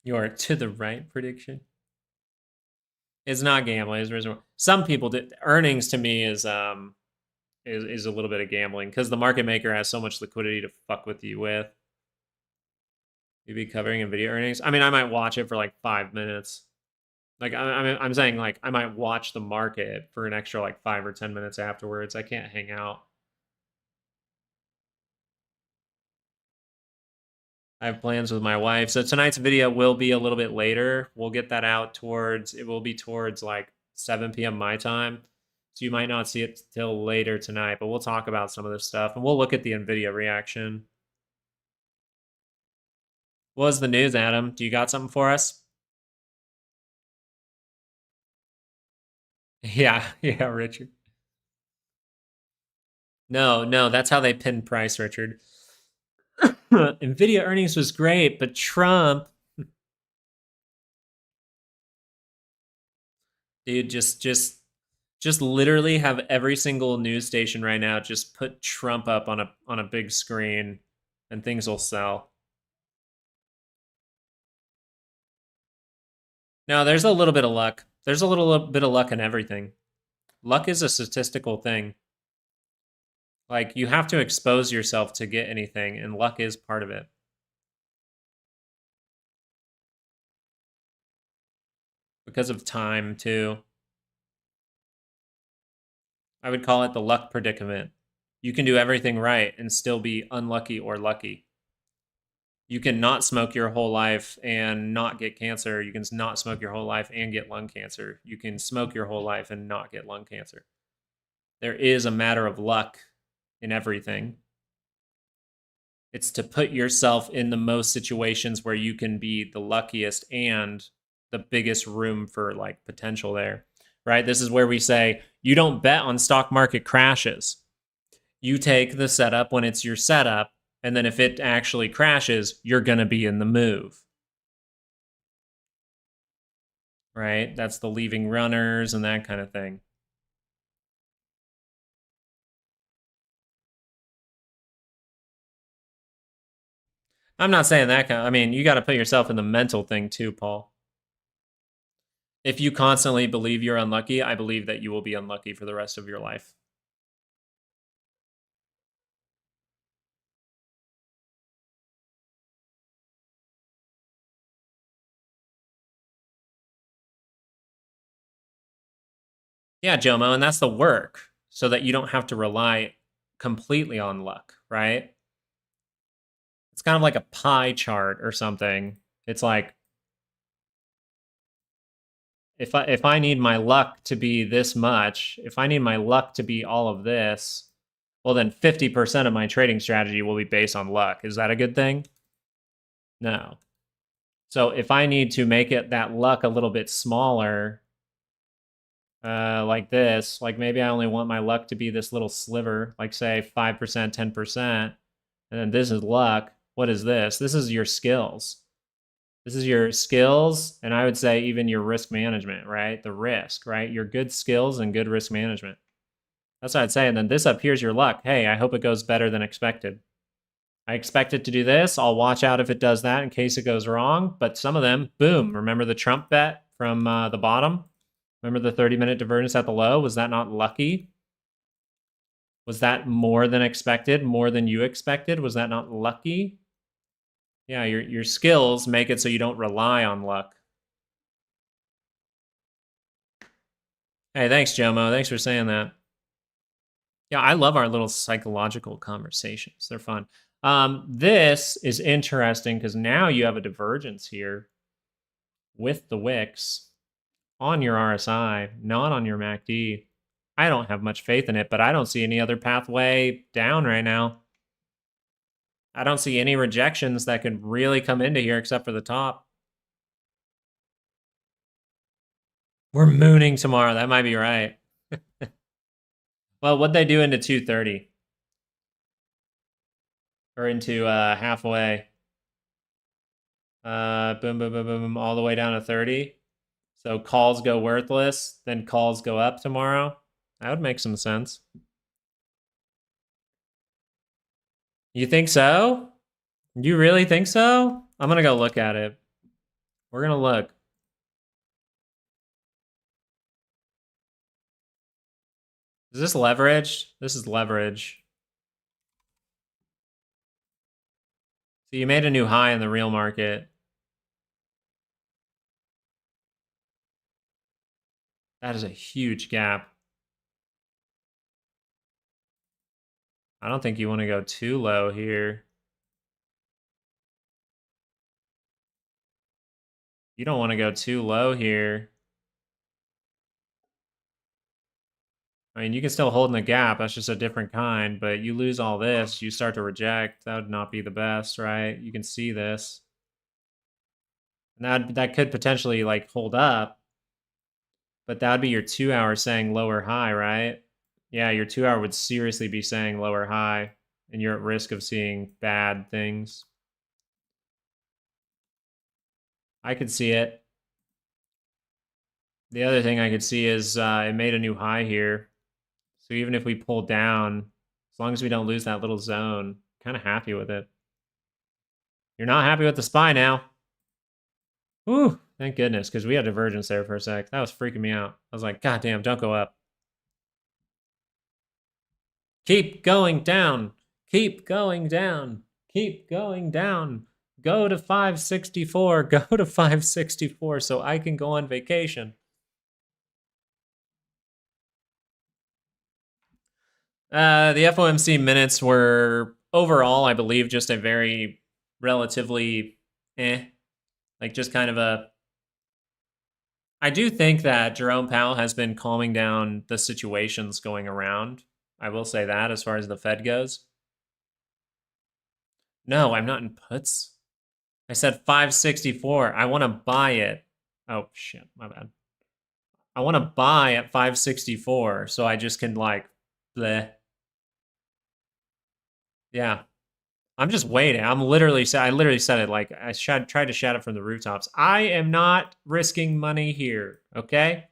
Your to the right prediction. It's not gambling. It's reasonable. Some people did. Earnings to me is a little bit of gambling because the market maker has so much liquidity to fuck with you with. You be covering Nvidia earnings? I mean, I might watch it for like 5 minutes. Like I'm saying, like I might watch the market for an extra like 5 or 10 minutes afterwards. I can't hang out. I have plans with my wife. So tonight's video will be a little bit later. We'll get that out towards, it will be towards like 7 p.m. my time. So you might not see it till later tonight, but we'll talk about some of this stuff and we'll look at the Nvidia reaction. What was the news, Adam? Do you got something for us? Yeah, yeah, Richard. No, that's how they pin price, Richard. Nvidia earnings was great, but Trump, dude, just literally have every single news station right now just put Trump up on a big screen and things will sell. No, there's a little bit of luck. There's a little bit of luck in everything. Luck is a statistical thing. Like you have to expose yourself to get anything, and luck is part of it. Because of time too. I would call it the luck predicament. You can do everything right and still be unlucky or lucky. You can not smoke your whole life and not get cancer. You can not smoke your whole life and get lung cancer. You can smoke your whole life and not get lung cancer. There is a matter of luck in everything. It's to put yourself in the most situations where you can be the luckiest and the biggest room for like potential there, right? This is where we say you don't bet on stock market crashes. You take the setup when it's your setup, and then if it actually crashes, you're going to be in the move. Right? That's the leaving runners and that kind of thing. I'm not saying that kind of, I mean, you got to put yourself in the mental thing too, Paul. If you constantly believe you're unlucky, I believe that you will be unlucky for the rest of your life. Yeah, Jomo, and that's the work so that you don't have to rely completely on luck, right? It's kind of like a pie chart or something. It's like if I need my luck to be this much, if I need my luck to be all of this, well then 50% of my trading strategy will be based on luck. Is that a good thing? No. So if I need to make it that luck a little bit smaller, like this, like maybe I only want my luck to be this little sliver, like say 5%, 10%, and then this is luck. What is this? This is your skills. This is your skills, and I would say even your risk management, right? The risk, right? Your good skills and good risk management. That's what I'd say. And then this up here's your luck. Hey, I hope it goes better than expected. I expect it to do this. I'll watch out if it does that in case it goes wrong. But some of them, boom. Remember the Trump bet from the bottom? Remember the 30-minute divergence at the low? Was that not lucky? Was that more than expected? More than you expected? Was that not lucky? Yeah, your skills make it so you don't rely on luck. Hey, thanks, Jomo. Thanks for saying that. Yeah, I love our little psychological conversations. They're fun. This is interesting because now you have a divergence here with the wicks on your RSI, not on your MACD. I don't have much faith in it, but I don't see any other pathway down right now. I don't see any rejections that could really come into here except for the top. We're mooning tomorrow. That might be right. Well, what'd they do into 230? Or into halfway? Boom, boom, boom, boom, all the way down to 30. So calls go worthless, then calls go up tomorrow. That would make some sense. You think so? You really think so? I'm going to go look at it. We're going to look. Is this leverage? This is leverage. So you made a new high in the real market. That is a huge gap. I don't think you want to go too low here. You don't want to go too low here. I mean, you can still hold in the gap. That's just a different kind. But you lose all this, you start to reject. That would not be the best, right? You can see this. And that could potentially like hold up. But that would be your 2 hour saying lower high, right? Yeah, your 2 hour would seriously be saying lower high. And you're at risk of seeing bad things. I could see it. The other thing I could see is it made a new high here. So even if we pull down, as long as we don't lose that little zone, kind of happy with it. You're not happy with the SPY now. Whew, thank goodness, because we had divergence there for a sec. That was freaking me out. I was like, God damn, don't go up. Keep going down. Keep going down. Keep going down. Go to 564. Go to 564 so I can go on vacation. The FOMC minutes were overall, I believe, just a very relatively like just kind of a. I do think that Jerome Powell has been calming down the situations going around. I will say that as far as the Fed goes. No, I'm not in puts. I said 564. I want to buy it. Oh, shit. My bad. I want to buy at 564 so I just can, like, bleh. Yeah. I'm just waiting. I literally said it like I tried to shout it from the rooftops. I am not risking money here, okay?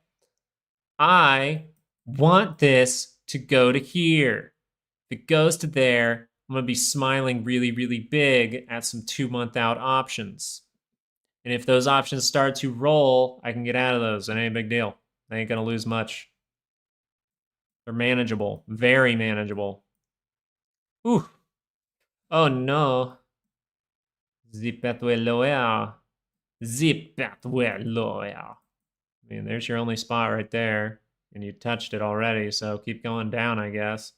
I want this to go to here. If it goes to there, I'm going to be smiling really, really big at some 2-month out options. And if those options start to roll, I can get out of those. It ain't a big deal. I ain't going to lose much. They're manageable. Very manageable. Ooh. Oh, no. Zip that way lower. Zip that way lower. I mean, there's your only spot right there. And you touched it already, so keep going down, I guess.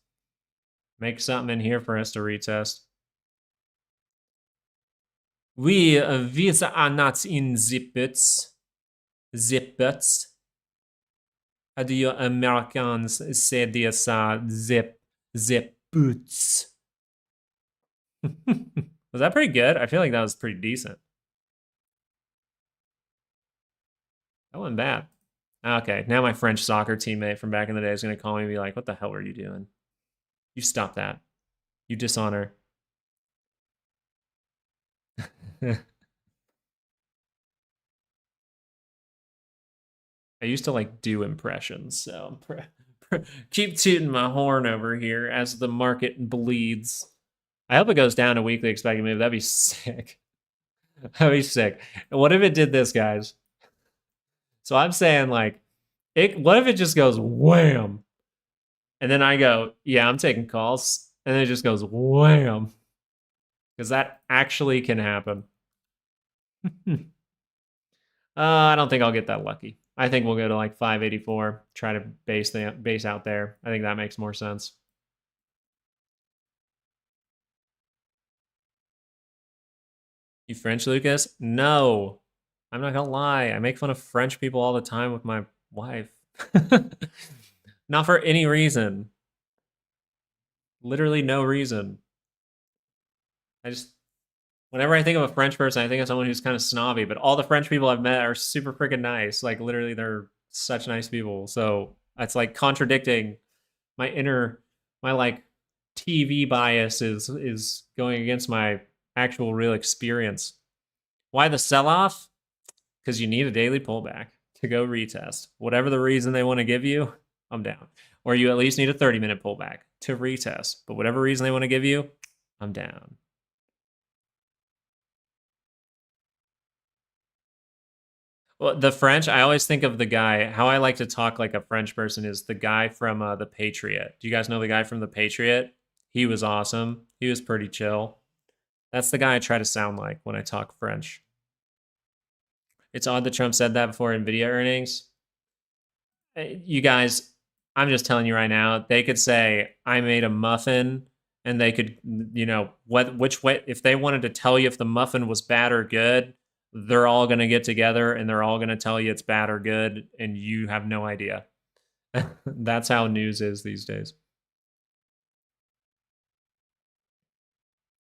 Make something in here for us to retest. These are not in zippets. Zippets. How do you Americans say this? Zip boots. Was that pretty good? I feel like that was pretty decent. That wasn't bad. Okay, now my French soccer teammate from back in the day is going to call me and be like, what the hell were you doing? You stop that. You dishonor. I used to like do impressions, so keep tooting my horn over here as the market bleeds. I hope it goes down a weekly expected move. That'd be sick. That'd be sick. What if it did this, guys? So I'm saying like, what if it just goes wham? And then I go, yeah, I'm taking calls. And then it just goes wham. Because that actually can happen. I don't think I'll get that lucky. I think we'll go to like 584, try to base out there. I think that makes more sense. You French, Lucas? No. I'm not gonna lie. I make fun of French people all the time with my wife. Not for any reason. Literally no reason. Whenever I think of a French person, I think of someone who's kind of snobby, but all the French people I've met are super freaking nice. Like, literally, they're such nice people. So it's like contradicting my like TV bias is going against my actual real experience. Why the sell-off? Because you need a daily pullback to go retest. Whatever the reason they want to give you, I'm down. Or you at least need a 30-minute pullback to retest. But whatever reason they want to give you, I'm down. Well, the French, I always think of the guy, how I like to talk like a French person is the guy from The Patriot. Do you guys know the guy from The Patriot? He was awesome. He was pretty chill. That's the guy I try to sound like when I talk French. It's odd that Trump said that before Nvidia earnings. You guys, I'm just telling you right now, they could say I made a muffin, and they could, which way, if they wanted to tell you if the muffin was bad or good, they're all going to get together and they're all going to tell you it's bad or good, and you have no idea. That's how news is these days.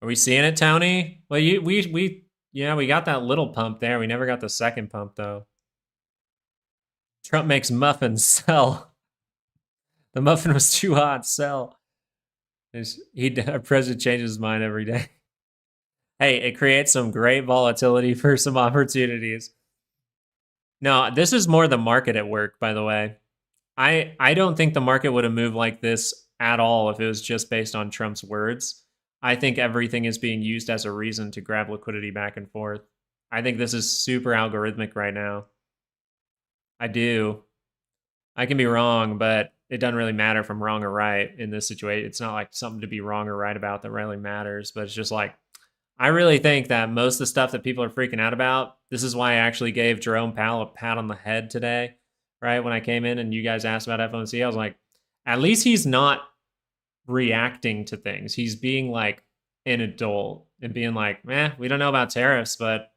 Are we seeing it, Tony? Well, we got that little pump there. We never got the second pump though. Trump makes muffins, sell. The muffin was too hot, sell. Our president changes his mind every day. Hey, it creates some great volatility for some opportunities. No, this is more the market at work, by the way. I don't think the market would have moved like this at all if it was just based on Trump's words. I think everything is being used as a reason to grab liquidity back and forth. I think this is super algorithmic right now. I do. I can be wrong, but it doesn't really matter if I'm wrong or right in this situation. It's not like something to be wrong or right about that really matters, but it's just like, I really think that most of the stuff that people are freaking out about, this is why I actually gave Jerome Powell a pat on the head today, right? When I came in and you guys asked about FOMC, I was like, at least he's not reacting to things. He's being like an adult and being like, we don't know about tariffs, but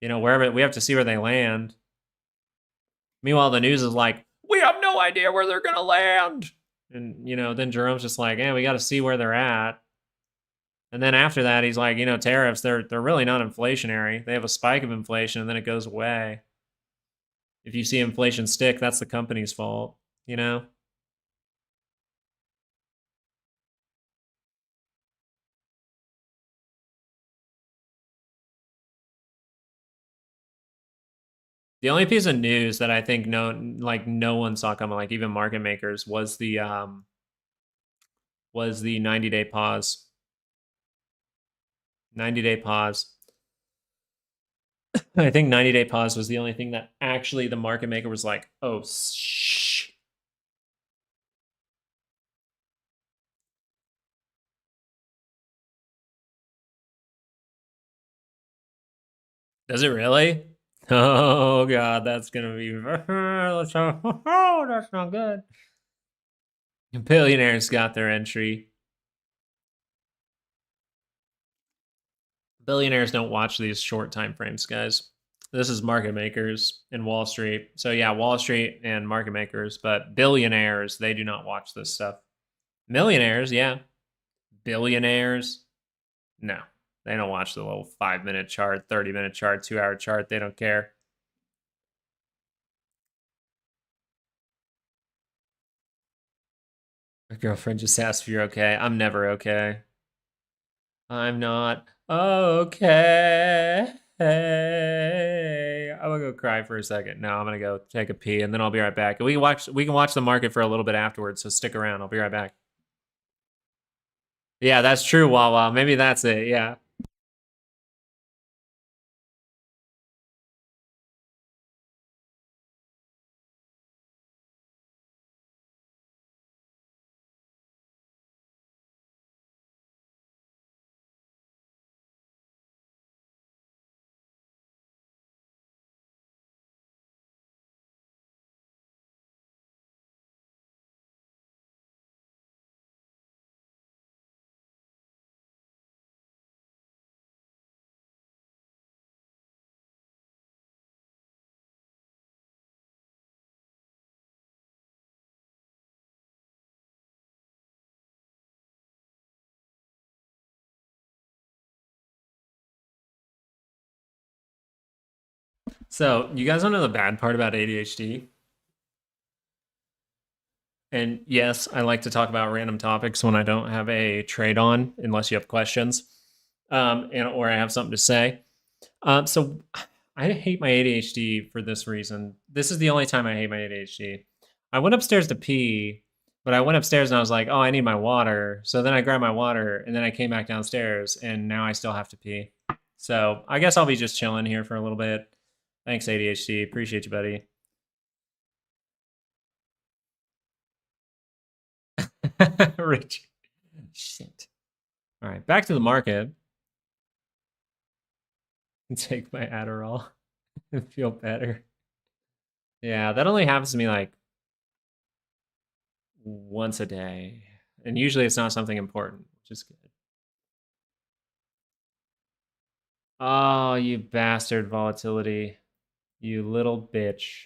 wherever, we have to see where they land. Meanwhile, the news is like, we have no idea where they're gonna land. And then Jerome's just like, we got to see where they're at. And then after that, he's like, tariffs, they're really not inflationary. They have a spike of inflation and then it goes away. If you see inflation stick, that's the company's fault, The only piece of news that I think no one saw coming, like even market makers, was the 90-day pause. 90-day pause. I think 90-day pause was the only thing that actually the market maker was like, oh, shh. Does it really? Oh, God, that's going to be... that's not good. Billionaires got their entry. Billionaires don't watch these short time frames, guys. This is market makers in Wall Street. So yeah, Wall Street and market makers, but billionaires, they do not watch this stuff. Millionaires, yeah. Billionaires, no. They don't watch the little 5-minute chart, 30-minute chart, 2-hour chart. They don't care. My girlfriend just asked if you're okay. I'm never okay. I'm not okay. Hey, I'm gonna go cry for a second. No, I'm gonna go take a pee and then I'll be right back. We can watch the market for a little bit afterwards, so stick around. I'll be right back. Yeah, that's true, Wawa. Maybe that's it. Yeah. So you guys don't know the bad part about ADHD? And yes, I like to talk about random topics when I don't have a trade on, unless you have questions, or I have something to say. So I hate my ADHD for this reason. This is the only time I hate my ADHD. I went upstairs to pee, but I went upstairs and I was like, oh, I need my water. So then I grabbed my water and then I came back downstairs and now I still have to pee. So I guess I'll be just chilling here for a little bit. Thanks, ADHD. Appreciate you, buddy. Rich. Shit. All right, back to the market. Take my Adderall and feel better. Yeah, that only happens to me like once a day. And usually it's not something important, which is good. Oh, you bastard volatility. You little bitch.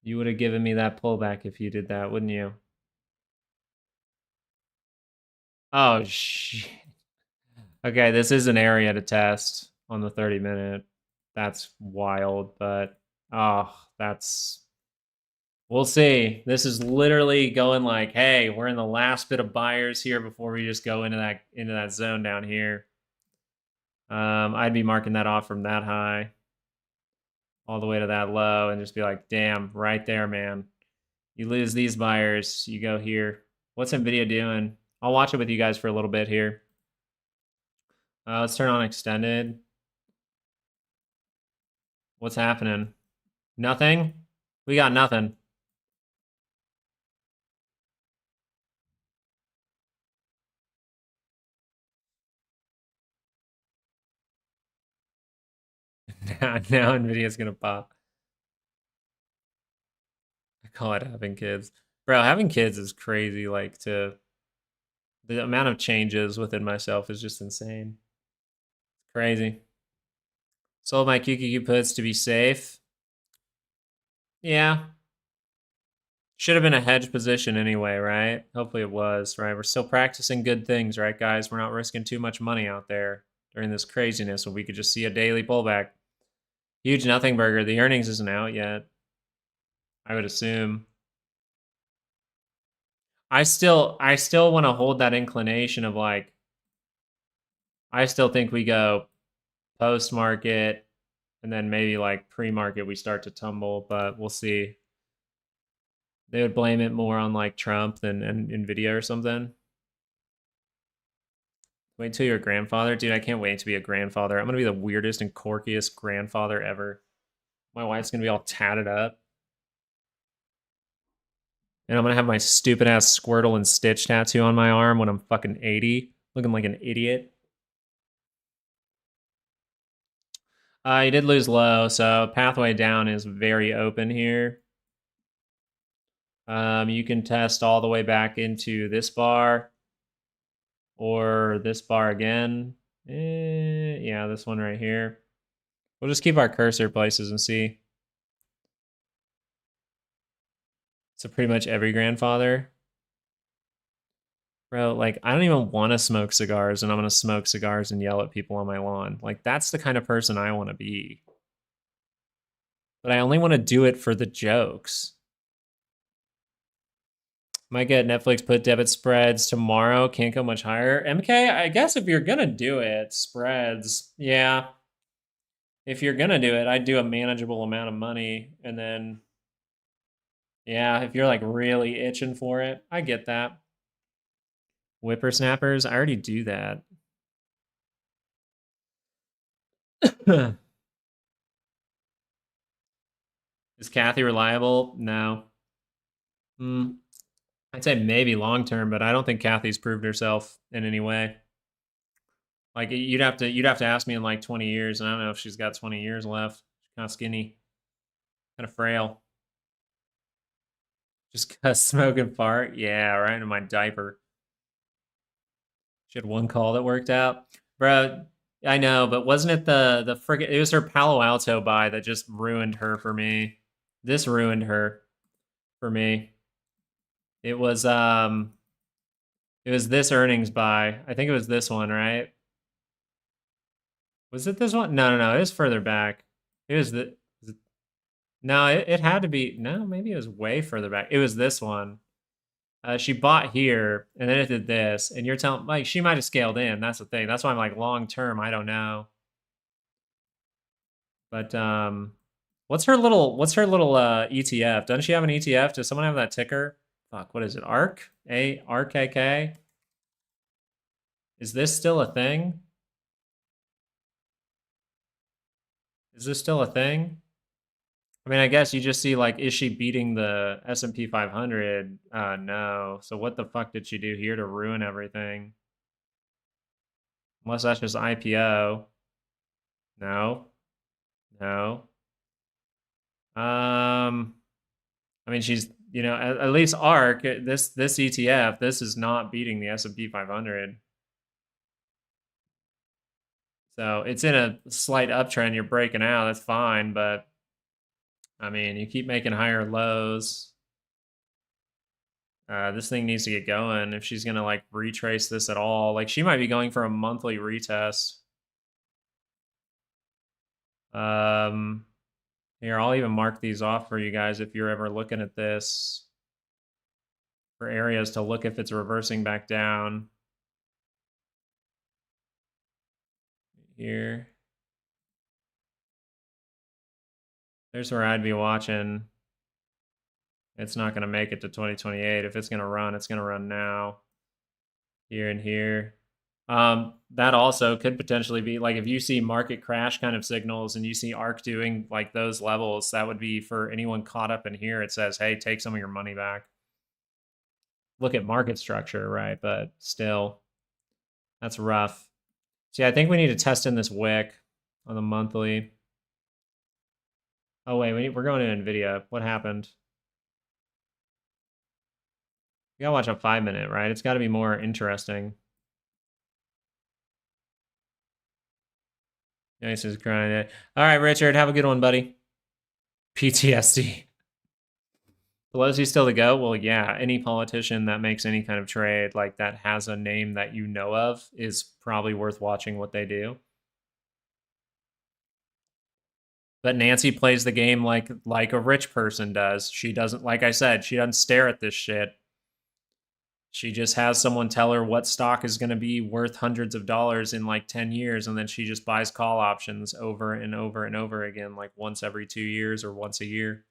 You would have given me that pullback if you did that, wouldn't you? Oh, shit. Okay, this is an area to test on the 30-minute. That's wild, but oh, that's we'll see. This is literally going like, hey, we're in the last bit of buyers here before we just go into that zone down here. I'd be marking that off from that high all the way to that low and just be like, damn, right there, man. You lose these buyers, you go here. What's Nvidia doing? I'll watch it with you guys for a little bit here. Let's turn on extended. What's happening? Nothing? We got nothing. Now Nvidia's gonna pop. I call it having kids. Bro, having kids is crazy. Like, the amount of changes within myself is just insane. Crazy. Sold my QQQ puts to be safe. Yeah. Should have been a hedge position anyway, right? Hopefully it was, right? We're still practicing good things, right, guys? We're not risking too much money out there during this craziness when we could just see a daily pullback. Huge nothing burger. The earnings isn't out yet. I would assume. I still want to hold that inclination of like, I still think we go post market and then maybe like pre market we start to tumble, but we'll see. They would blame it more on like Trump than Nvidia or something. Wait till you're a grandfather, dude. I can't wait to be a grandfather. I'm gonna be the weirdest and quirkiest grandfather ever. My wife's gonna be all tatted up, and I'm gonna have my stupid ass Squirtle and Stitch tattoo on my arm when I'm fucking 80, looking like an idiot. He did lose low, so pathway down is very open here. You can test all the way back into this bar or this bar again. Yeah, this one right here. We'll just keep our cursor places and see. So pretty much every grandfather. Bro, like, I don't even want to smoke cigars, and I'm going to smoke cigars and yell at people on my lawn. Like, that's the kind of person I want to be. But I only want to do it for the jokes. Might get Netflix put debit spreads tomorrow. Can't go much higher. MK, I guess if you're going to do it, spreads. Yeah. If you're going to do it, I'd do a manageable amount of money. And then, yeah, if you're like really itching for it, I get that. Whippersnappers, I already do that. Is Kathy reliable? No. I'd say maybe long term, but I don't think Kathy's proved herself in any way. Like you'd have to ask me in like 20 years, and I don't know if she's got 20 years left. She's kind of skinny, kind of frail. Just cause smoking fart. Yeah, right in my diaper. She had one call that worked out, bro. I know, but wasn't it the friggin'? It was her Palo Alto buy that just ruined her for me. This ruined her for me. It was this earnings buy. I think it was this one, right? Was it this one? No. It was further back. It was the. No, it had to be. No, maybe it was way further back. It was this one. She bought here, and then it did this. And you're telling, like, she might have scaled in. That's the thing. That's why I'm like, long term, I don't know. But what's her little ETF? Doesn't she have an ETF? Does someone have that ticker? Fuck, what is it? ARK? ARKK? Is this still a thing? Is this still a thing? I mean, I guess you just see like, is she beating the S&P 500? No. So what the fuck did she do here to ruin everything? Unless that's just IPO. No. No. I mean, she's, you know, at least ARK, this ETF, this is not beating the S&P 500. So it's in a slight uptrend. You're breaking out. That's fine. But I mean, you keep making higher lows. This thing needs to get going if she's going to like retrace this at all. Like she might be going for a monthly retest. Here, I'll even mark these off for you guys if you're ever looking at this for areas to look if it's reversing back down. Here. There's where I'd be watching. It's not going to make it to 2028. If it's going to run, it's going to run now. Here and here. That also could potentially be like if you see market crash kind of signals and you see ARK doing like those levels, that would be for anyone caught up in here. It says, hey, take some of your money back. Look at market structure, right? But still, that's rough. See, I think we need to test in this wick on the monthly. Oh, wait, we're going to NVIDIA. What happened? You gotta watch a 5-minute, right? It's got to be more interesting. Nice is crying it. All right, Richard, have a good one, buddy. PTSD. Pelosi's still to go? Well, yeah, any politician that makes any kind of trade like that has a name that you know of is probably worth watching what they do. But Nancy plays the game like a rich person does. She doesn't, like I said, she doesn't stare at this shit. She just has someone tell her what stock is going to be worth hundreds of dollars in like 10 years, and then she just buys call options over and over and over again, like once every 2 years or once a year.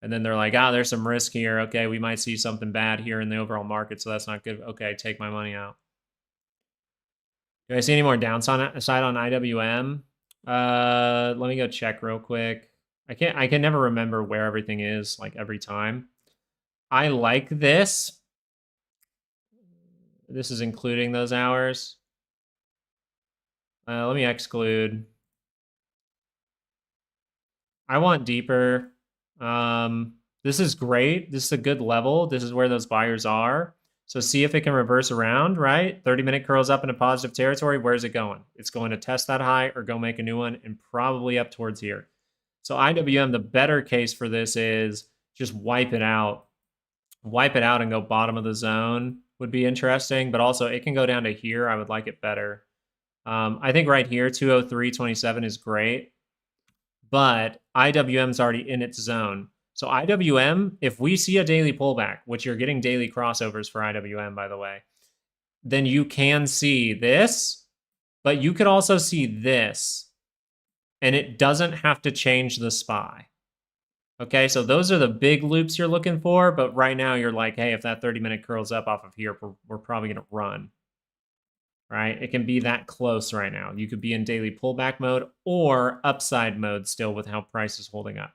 And then they're like, there's some risk here. Okay, we might see something bad here in the overall market, so that's not good. Okay, take my money out. Do I see any more downside on IWM? Let me go check real quick. I can never remember where everything is like every time. I like this. This is including those hours. Let me exclude. I want deeper. This is great. This is a good level. This is where those buyers are. So see if it can reverse around, right? 30-minute curls up into positive territory. Where's it going? It's going to test that high or go make a new one and probably up towards here. So IWM, the better case for this is just wipe it out. Wipe it out and go bottom of the zone would be interesting, but also it can go down to here. I would like it better. I think right here, 203.27 is great, but IWM's already in its zone. So IWM, if we see a daily pullback, which you're getting daily crossovers for IWM, by the way, then you can see this, but you could also see this, and it doesn't have to change the SPY. Okay, so those are the big loops you're looking for, but right now you're like, hey, if that 30-minute curls up off of here, we're probably going to run, right? It can be that close right now. You could be in daily pullback mode or upside mode still with how price is holding up.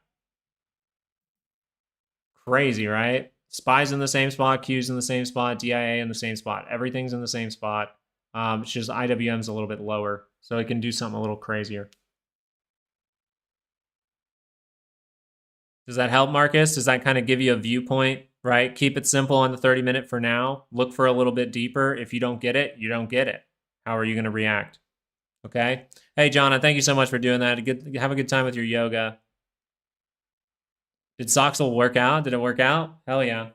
Crazy, right? SPY's in the same spot, Q's in the same spot, DIA in the same spot. Everything's in the same spot. It's just IWM's a little bit lower, so it can do something a little crazier. Does that help, Marcus? Does that kind of give you a viewpoint, right? Keep it simple on the 30-minute for now. Look for a little bit deeper. If you don't get it, you don't get it. How are you going to react? Okay. Hey, Jonna, thank you so much for doing that. Have a good time with your yoga. Did Soxel work out? Did it work out? Hell yeah.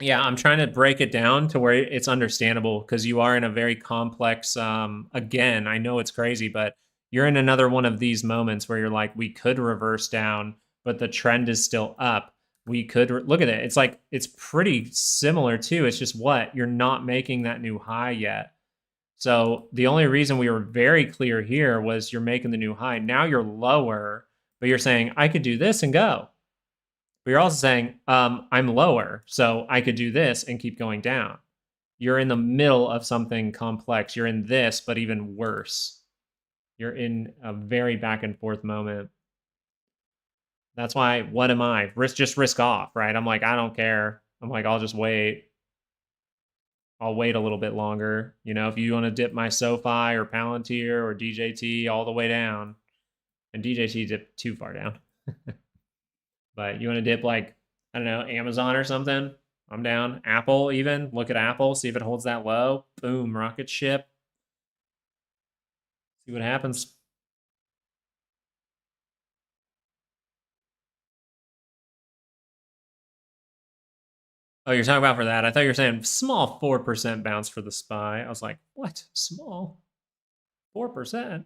Yeah, I'm trying to break it down to where it's understandable because you are in a very complex, again, I know it's crazy, but you're in another one of these moments where you're like, we could reverse down, but the trend is still up. We could look at it. It's like, it's pretty similar too. It's just what? You're not making that new high yet. So the only reason we were very clear here was you're making the new high. Now you're lower, but you're saying, I could do this and go. But you're also saying, I'm lower, so I could do this and keep going down. You're in the middle of something complex. You're in this, but even worse. You're in a very back and forth moment. That's why, what am I? Just risk off, right? I'm like, I don't care. I'm like, I'll just wait. I'll wait a little bit longer. You know, if you want to dip my SoFi or Palantir or DJT all the way down, and DJT dipped too far down. But you want to dip like, I don't know, Amazon or something, I'm down. Apple even, look at Apple, see if it holds that low. Boom, rocket ship. See what happens. Oh, you're talking about for that. I thought you were saying small 4% bounce for the SPY. I was like, what? Small? 4%?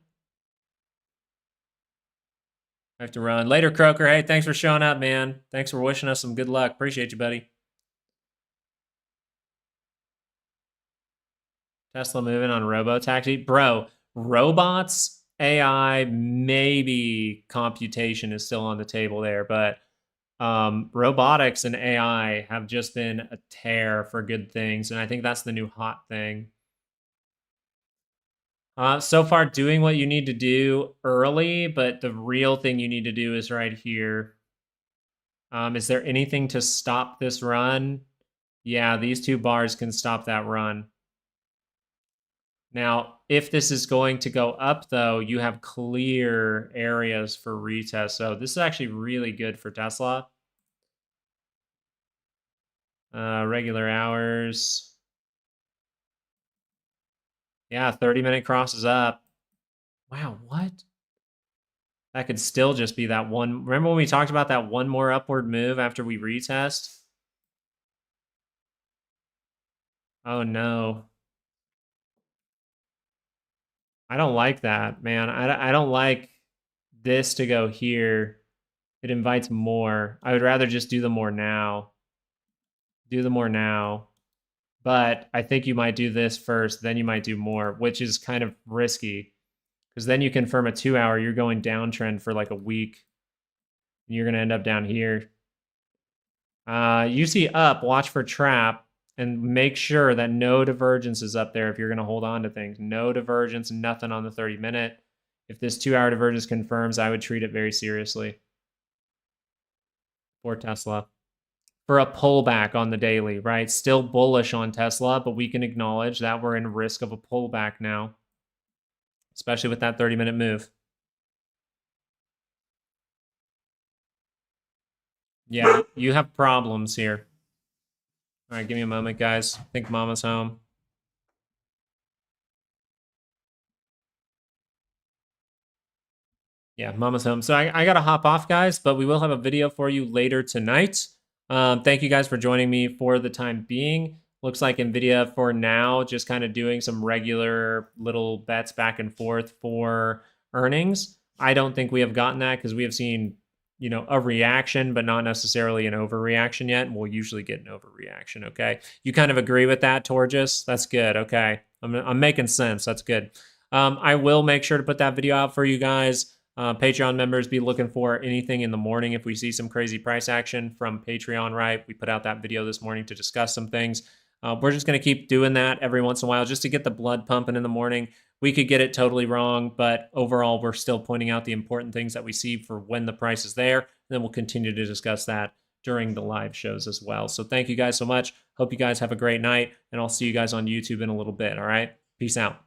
I have to run. Later, Croker. Hey, thanks for showing up, man. Thanks for wishing us some good luck. Appreciate you, buddy. Tesla moving on robo-taxi. Bro, robots, AI, maybe computation is still on the table there, but robotics and AI have just been a tear for good things, and I think that's the new hot thing. So far, doing what you need to do early, but the real thing you need to do is right here. Is there anything to stop this run? Yeah, these two bars can stop that run. Now, if this is going to go up, though, you have clear areas for retest. So this is actually really good for Tesla. Regular hours. Yeah, 30-minute crosses up. Wow, what? That could still just be that one. Remember when we talked about that one more upward move after we retest? Oh, no. I don't like that, man. I don't like this to go here. It invites more. I would rather just do the more now. Do the more now. But I think you might do this first, then you might do more, which is kind of risky. Because then you confirm a 2-hour, you're going downtrend for like a week. And you're going to end up down here. You see up, watch for trap, and make sure that no divergence is up there if you're going to hold on to things. No divergence, nothing on the 30-minute. If this 2-hour divergence confirms, I would treat it very seriously for Tesla. For a pullback on the daily, right? Still bullish on Tesla, but we can acknowledge that we're in risk of a pullback now, especially with that 30-minute move. Yeah, you have problems here. All right, give me a moment, guys. I think Mama's home. Yeah, Mama's home. So I got to hop off, guys, but we will have a video for you later tonight. Thank you guys for joining me for the time being. Looks like NVIDIA for now just kind of doing some regular little bets back and forth for earnings. I don't think we have gotten that because we have seen, you know, a reaction, but not necessarily an overreaction yet. And we'll usually get an overreaction, okay? You kind of agree with that, Torges? That's good, okay. I'm making sense. That's good. I will make sure to put that video out for you guys. Patreon members, be looking for anything in the morning if we see some crazy price action from Patreon, right? We put out that video this morning to discuss some things. We're just going to keep doing that every once in a while just to get the blood pumping in the morning. We could get it totally wrong, but overall, we're still pointing out the important things that we see for when the price is there. And then we'll continue to discuss that during the live shows as well. So thank you guys so much. Hope you guys have a great night, and I'll see you guys on YouTube in a little bit, all right? Peace out.